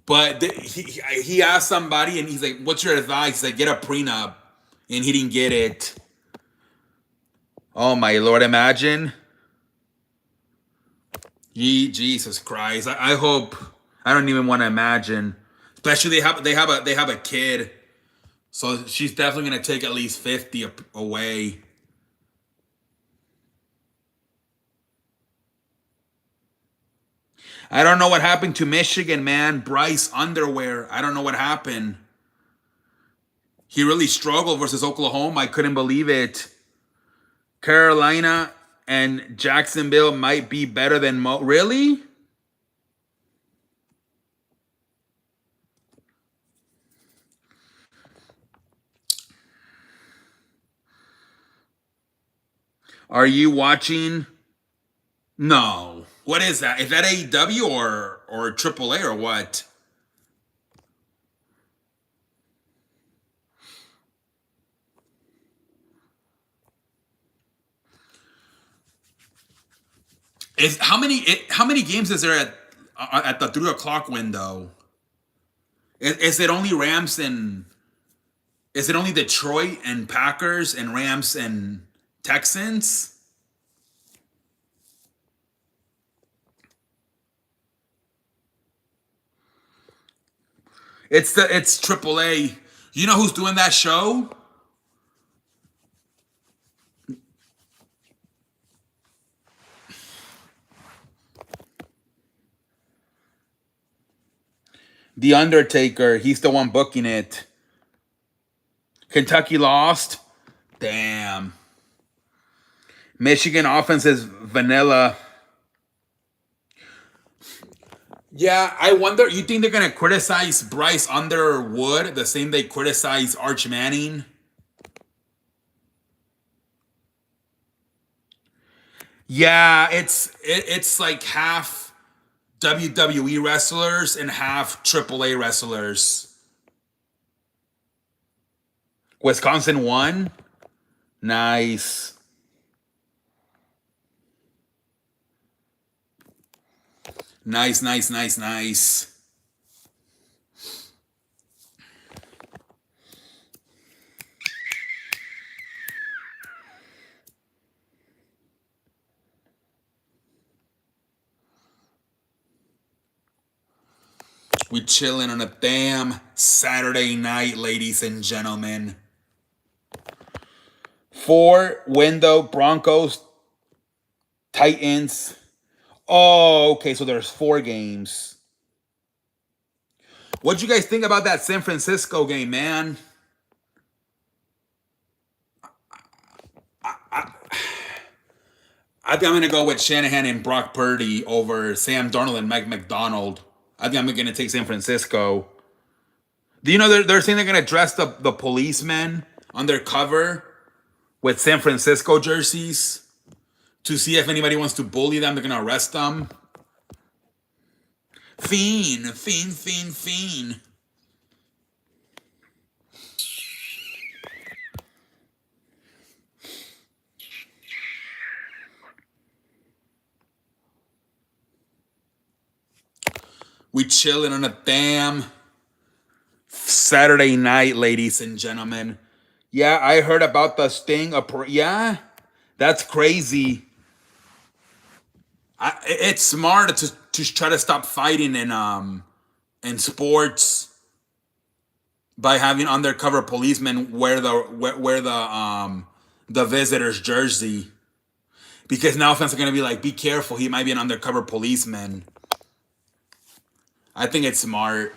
But he asked somebody, and he's like, "What's your advice?" He's like, "Get a prenup," and he didn't get it. Oh my Lord! Imagine. Jesus Christ! I hope. I don't even want to imagine. Especially they have a kid, so she's definitely gonna take at least 50 away. I don't know what happened to Michigan, man. Bryce Underwear. I don't know what happened. He really struggled versus Oklahoma. I couldn't believe it. Carolina and Jacksonville might be better than Really? Are you watching? No. What is that? Is that AEW or AAA or what? Is how many games is there at the 3 o'clock window? Is it only Rams and is it only Detroit and Packers and Rams and Texans? It's AAA. You know who's doing that show? The Undertaker. He's the one booking it. Kentucky lost. Damn. Michigan offense is vanilla. Yeah, I wonder. You think they're gonna criticize Bryce Underwood the same they criticize Arch Manning? Yeah, it's like half WWE wrestlers and half AAA wrestlers. Wisconsin won. Nice. Nice, nice, nice, nice. We chilling on a damn Saturday night, ladies and gentlemen. 4 window Broncos, Titans. Oh, okay, so there's 4 games. What'd you guys think about that San Francisco game, man? I think I'm gonna go with Shanahan and Brock Purdy over Sam Darnold and Mike McDonald. I think I'm gonna take San Francisco. Do you know they're saying they're gonna dress the policemen on their cover with San Francisco jerseys to see if anybody wants to bully them. They're gonna arrest them. Fiend. We chilling on a damn Saturday night, ladies and gentlemen. Yeah, I heard about the Sting. Yeah, that's crazy. It's smart to try to stop fighting in sports by having undercover policemen wear the visitor's jersey, because now fans are gonna be like, be careful, he might be an undercover policeman. I think it's smart.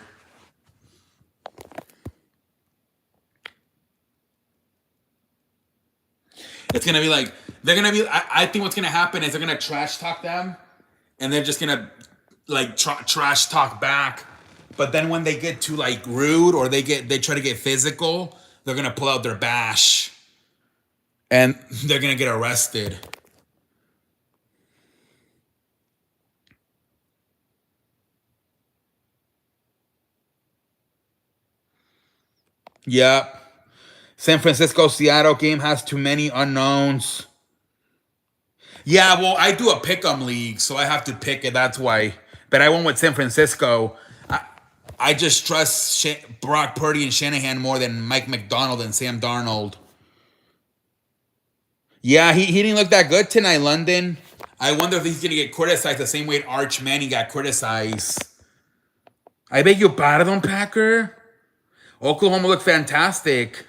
It's gonna be like they're gonna be. I think what's gonna happen is they're gonna trash talk them, and they're just gonna like trash talk back. But then when they get too like rude or they try to get physical, they're gonna pull out their bash, and they're gonna get arrested. Yep. San Francisco Seattle game has too many unknowns. Yeah, well, I do a pick'em league, so I have to pick it. That's why. But I went with San Francisco. I just trust Brock Purdy and Shanahan more than Mike McDonald and Sam Darnold. Yeah, he didn't look that good tonight, London. I wonder if he's gonna get criticized the same way Arch Manning got criticized. I beg your pardon, Packer. Oklahoma looked fantastic.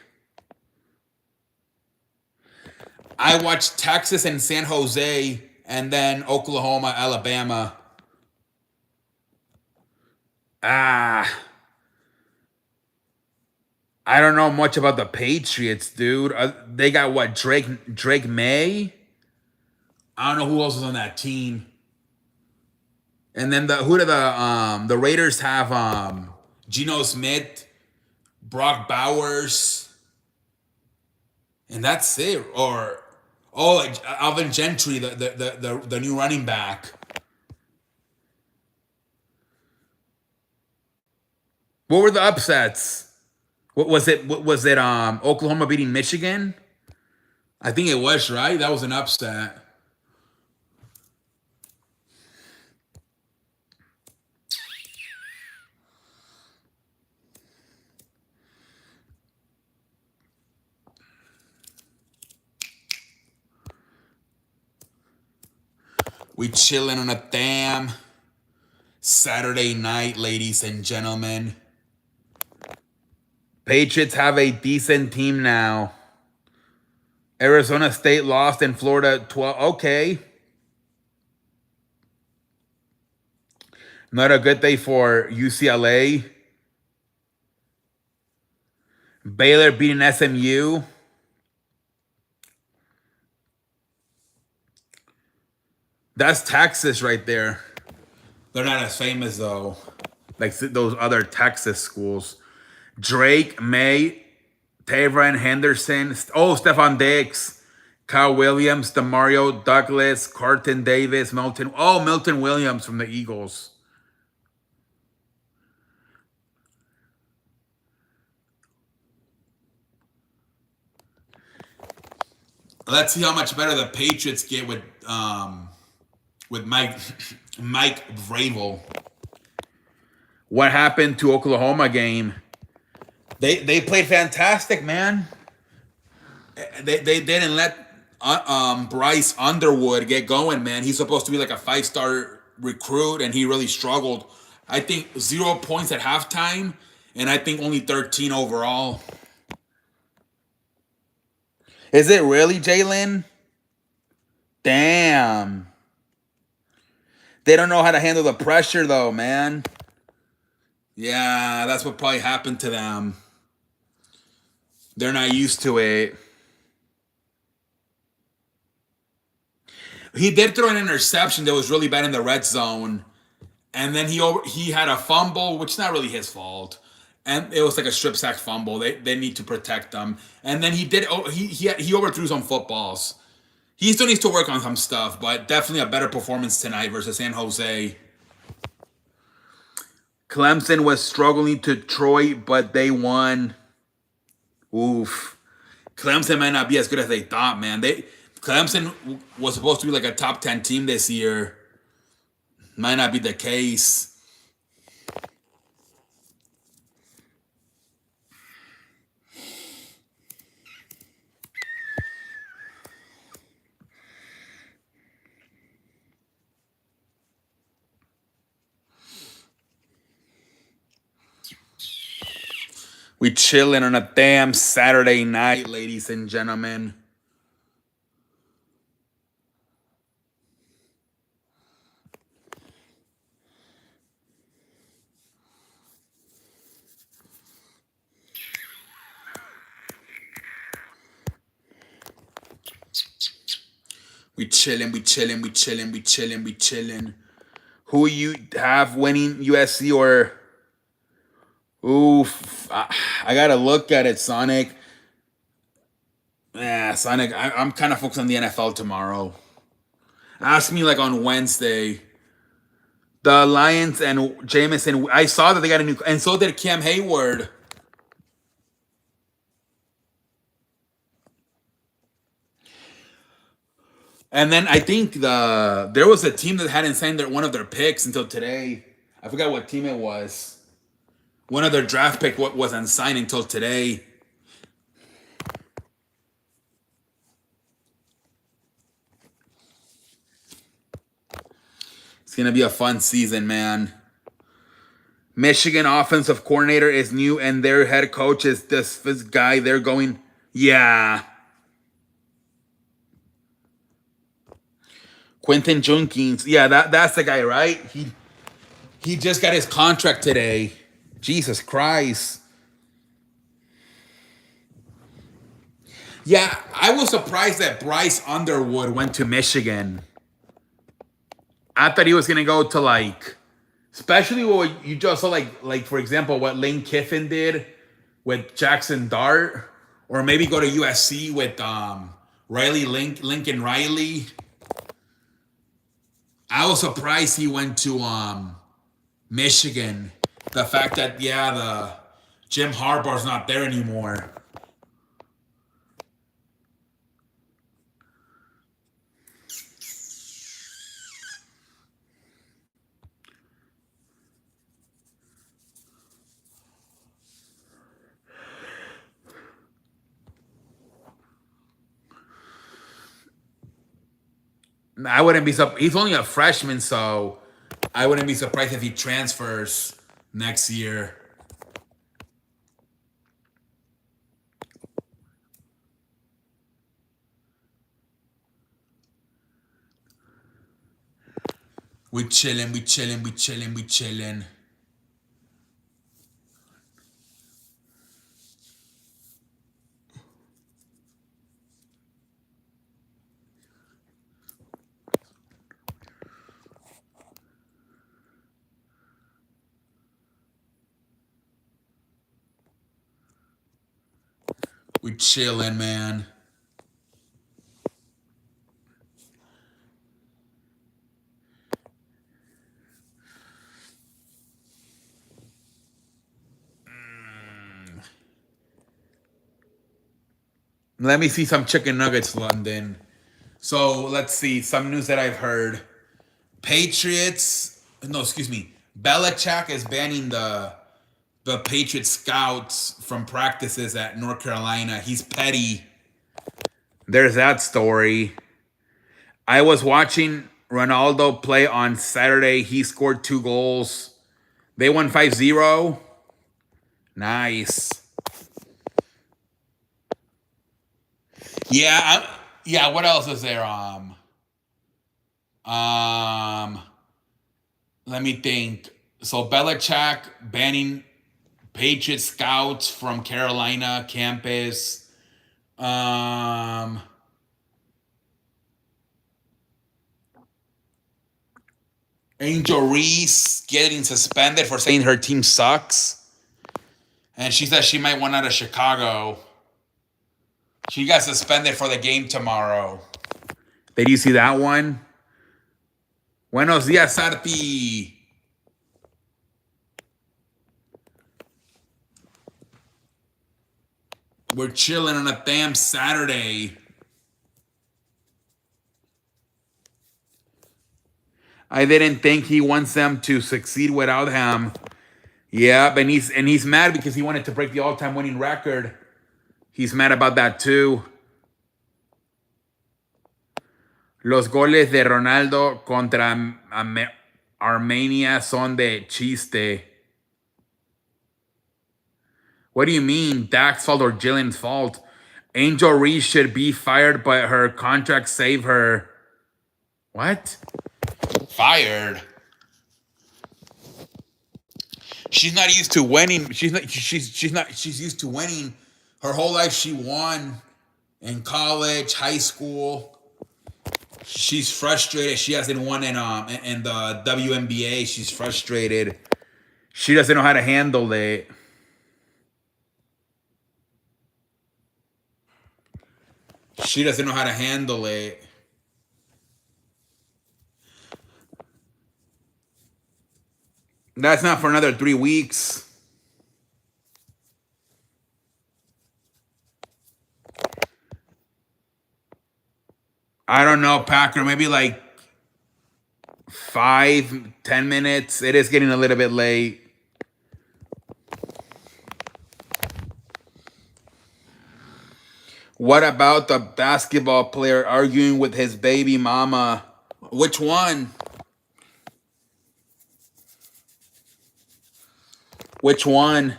I watched Texas and San Jose, and then Oklahoma, Alabama. Ah, I don't know much about the Patriots, dude. They got what? Drake May. I don't know who else is on that team. And then the Raiders have Geno Smith, Brock Bowers, and that's it. Or Alvin Gentry, the new running back. What were the upsets? What was it? What was it? Oklahoma beating Michigan. I think it was right. That was an upset. We chilling on a damn Saturday night, ladies and gentlemen. Patriots have a decent team now. Arizona State lost in Florida 12. Okay. Not a good day for UCLA. Baylor beating SMU. That's Texas right there. They're not as famous though, like those other Texas schools. Drake, May, Tavon Henderson. Oh, Stephon Diggs, Kyle Williams, Demario Douglas, Carlton Davis, Milton. Oh, Milton Williams from the Eagles. Let's see how much better the Patriots get with Mike Vrabel. What happened to Oklahoma game? They played fantastic, man. They didn't let Bryce Underwood get going, man. He's supposed to be like a 5-star recruit, and he really struggled. I think 0 points at halftime, and I think only 13 overall. Is it really, Jalen? Damn. They don't know how to handle the pressure, though, man. Yeah, that's what probably happened to them. They're not used to it. He did throw an interception that was really bad in the red zone, and then he had a fumble, which is not really his fault, and it was like a strip sack fumble. They need to protect them, and then he overthrew some footballs. He still needs to work on some stuff, but definitely a better performance tonight versus San Jose. Clemson was struggling to Troy, but they won. Oof. Clemson might not be as good as they thought, man. Clemson was supposed to be like a top 10 team this year. Might not be the case. We chilling on a damn Saturday night, ladies and gentlemen. We chilling, we chilling, we chilling, we chilling, we chilling. Who you have winning USC or... Oof. I gotta look at it, Sonic. Yeah, Sonic, I'm kind of focused on the NFL tomorrow. Ask me like on Wednesday. The Lions and Jameson, I saw that they got a new... And so did Cam Hayward. And then I think there was a team that hadn't signed one of their picks until today. I forgot what team it was. One of their draft pick wasn't signed until today. It's gonna be a fun season, man. Michigan offensive coordinator is new, and their head coach is this guy. They're going, yeah. Quentin Jenkins. Yeah, that's the guy, right? He just got his contract today. Jesus Christ. Yeah, I was surprised that Bryce Underwood went to Michigan. I thought he was gonna go to like, especially what you just saw, like for example, what Lane Kiffin did with Jackson Dart, or maybe go to USC with Lincoln Riley. I was surprised he went to Michigan. The fact that the Jim Harbaugh's not there anymore. I wouldn't be surprised. He's only a freshman, so I wouldn't be surprised if he transfers next year. We chillin', we chillin', we chillin', we chillin'. We chillin', man. Let me see some chicken nuggets, London. So let's see some news that I've heard. Patriots, no, excuse me. Belichick is banning the Patriot scouts from practices at North Carolina. He's petty. There's that story. I was watching Ronaldo play on Saturday. He scored 2 goals. They won 5-0. Nice. Yeah, what else is there? Let me think. So Belichick banning Patriot scouts from Carolina campus. Angel Reese getting suspended for saying her team sucks. And she says she might want out of Chicago. She got suspended for the game tomorrow. Did you see that one? Buenos dias, Sarti. We're chilling on a damn Saturday. I didn't think he wants them to succeed without him. Yeah, and he's mad because he wanted to break the all-time winning record. He's mad about that too. Los goles de Ronaldo contra Armenia son de chiste. What do you mean? Dak's fault or Jillian's fault? Angel Reese should be fired, but her contract saved her. What? Fired? She's not used to winning. She's used to winning. Her whole life she won in college, high school. She's frustrated. She hasn't won in the WNBA. She's frustrated. She doesn't know how to handle it. She doesn't know how to handle it. That's not for another 3 weeks. I don't know, Packer. Maybe like 5-10 minutes. It is getting a little bit late. What about the basketball player arguing with his baby mama? Which one? Which one?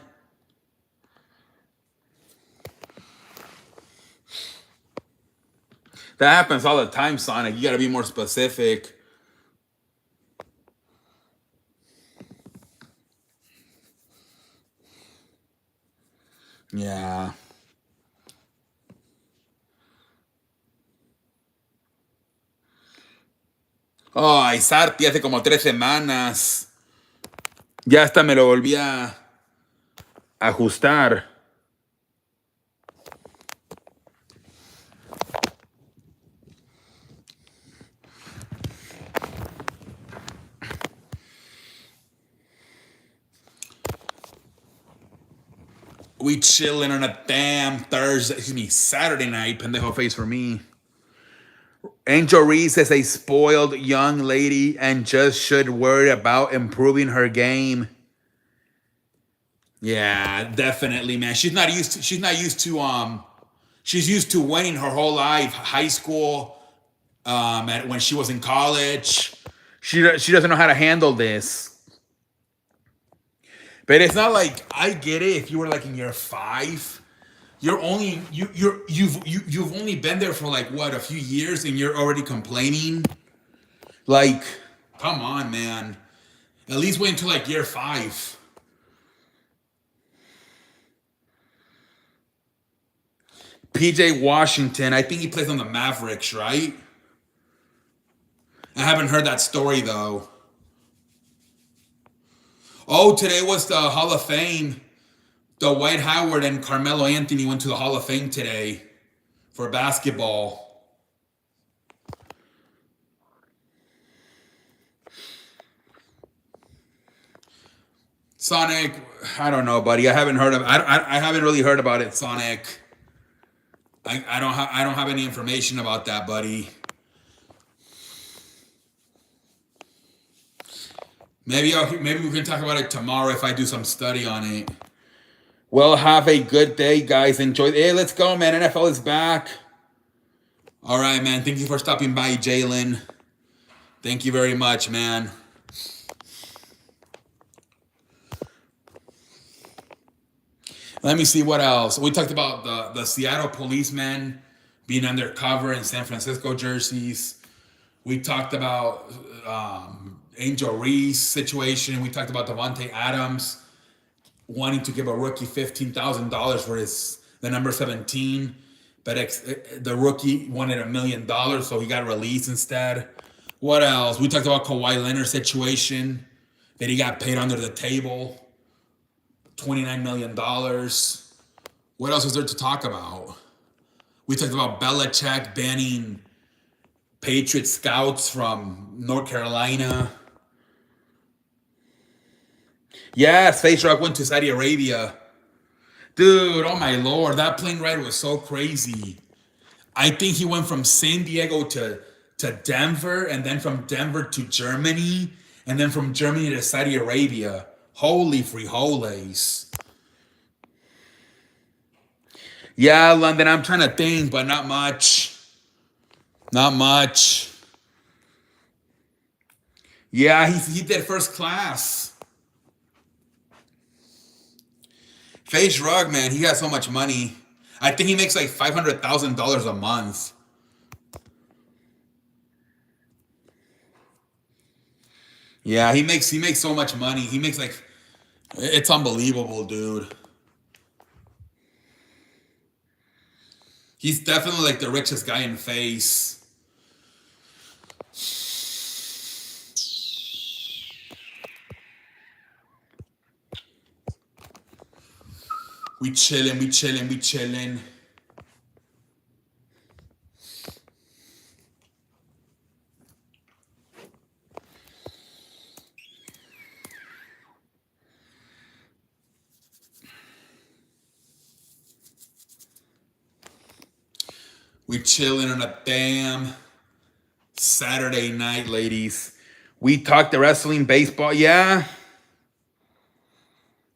That happens all the time, Sonic. You gotta be more specific. Yeah. Oh, Isarti hace como 3 semanas. Ya hasta me lo volví a ajustar. We chilling on a damn Thursday, Saturday night. Pendejo face for me. Angel Reese is a spoiled young lady and just should worry about improving her game. Yeah, definitely, man. She's not used to. She's used to winning her whole life, high school, and when she was in college. She doesn't know how to handle this. But it's not like, I get it. If you were like in year 5, you've only been there for like what, a few years, and you're already complaining. Like, come on, man. At least wait until like year 5. PJ Washington, I think he plays on the Mavericks, right? I haven't heard that story though. Oh, today was the Hall of Fame. Dwight Howard and Carmelo Anthony went to the Hall of Fame today for basketball. Sonic, I don't know, buddy. I haven't heard of. I haven't really heard about it, Sonic. I don't have any information about that, buddy. Maybe we can talk about it tomorrow if I do some study on it. Well, have a good day, guys. Enjoy. Hey, let's go, man. NFL is back. All right, man. Thank you for stopping by, Jalen. Thank you very much, man. Let me see what else. We talked about the Seattle policemen being undercover in San Francisco jerseys. We talked about Angel Reese situation. We talked about Davante Adams wanting to give a rookie $15,000 for the number 17, but the rookie wanted $1 million, so he got released instead. What else? We talked about Kawhi Leonard's situation, that he got paid under the table, $29 million. What else is there to talk about? We talked about Belichick banning Patriot scouts from North Carolina. Yes, Face Rock went to Saudi Arabia. Dude, oh my lord, that plane ride was so crazy. I think he went from San Diego to Denver, and then from Denver to Germany, and then from Germany to Saudi Arabia. Holy frijoles. Yeah, London, I'm trying to think, but not much. Not much. Yeah, he did first class. Face Rug, man, he got so much money. I think he makes like $500,000 a month. Yeah, he makes so much money. He makes like, it's unbelievable, dude. He's definitely like the richest guy in Face. We chillin', we chillin', we chillin'. We chilling on a damn Saturday night, ladies. We talked the wrestling, baseball, yeah.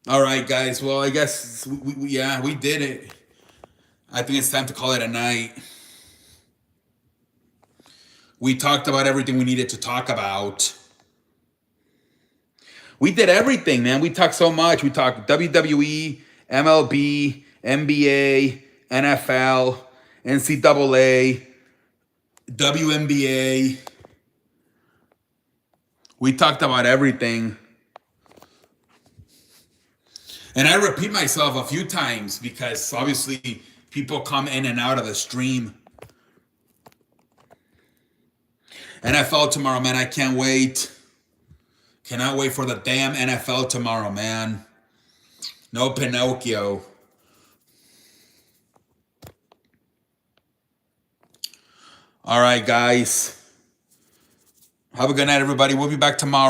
All right, guys. Well, I guess we did it. I think it's time to call it a night. We talked about everything we needed to talk about. We did everything, man. We talked so much. We talked WWE, MLB, NBA, NFL, NCAA, WNBA. We talked about everything. And I repeat myself a few times because obviously people come in and out of the stream. NFL tomorrow, man. I can't wait. Cannot wait for the damn NFL tomorrow, man. No Pinocchio. All right, guys. Have a good night, everybody. We'll be back tomorrow.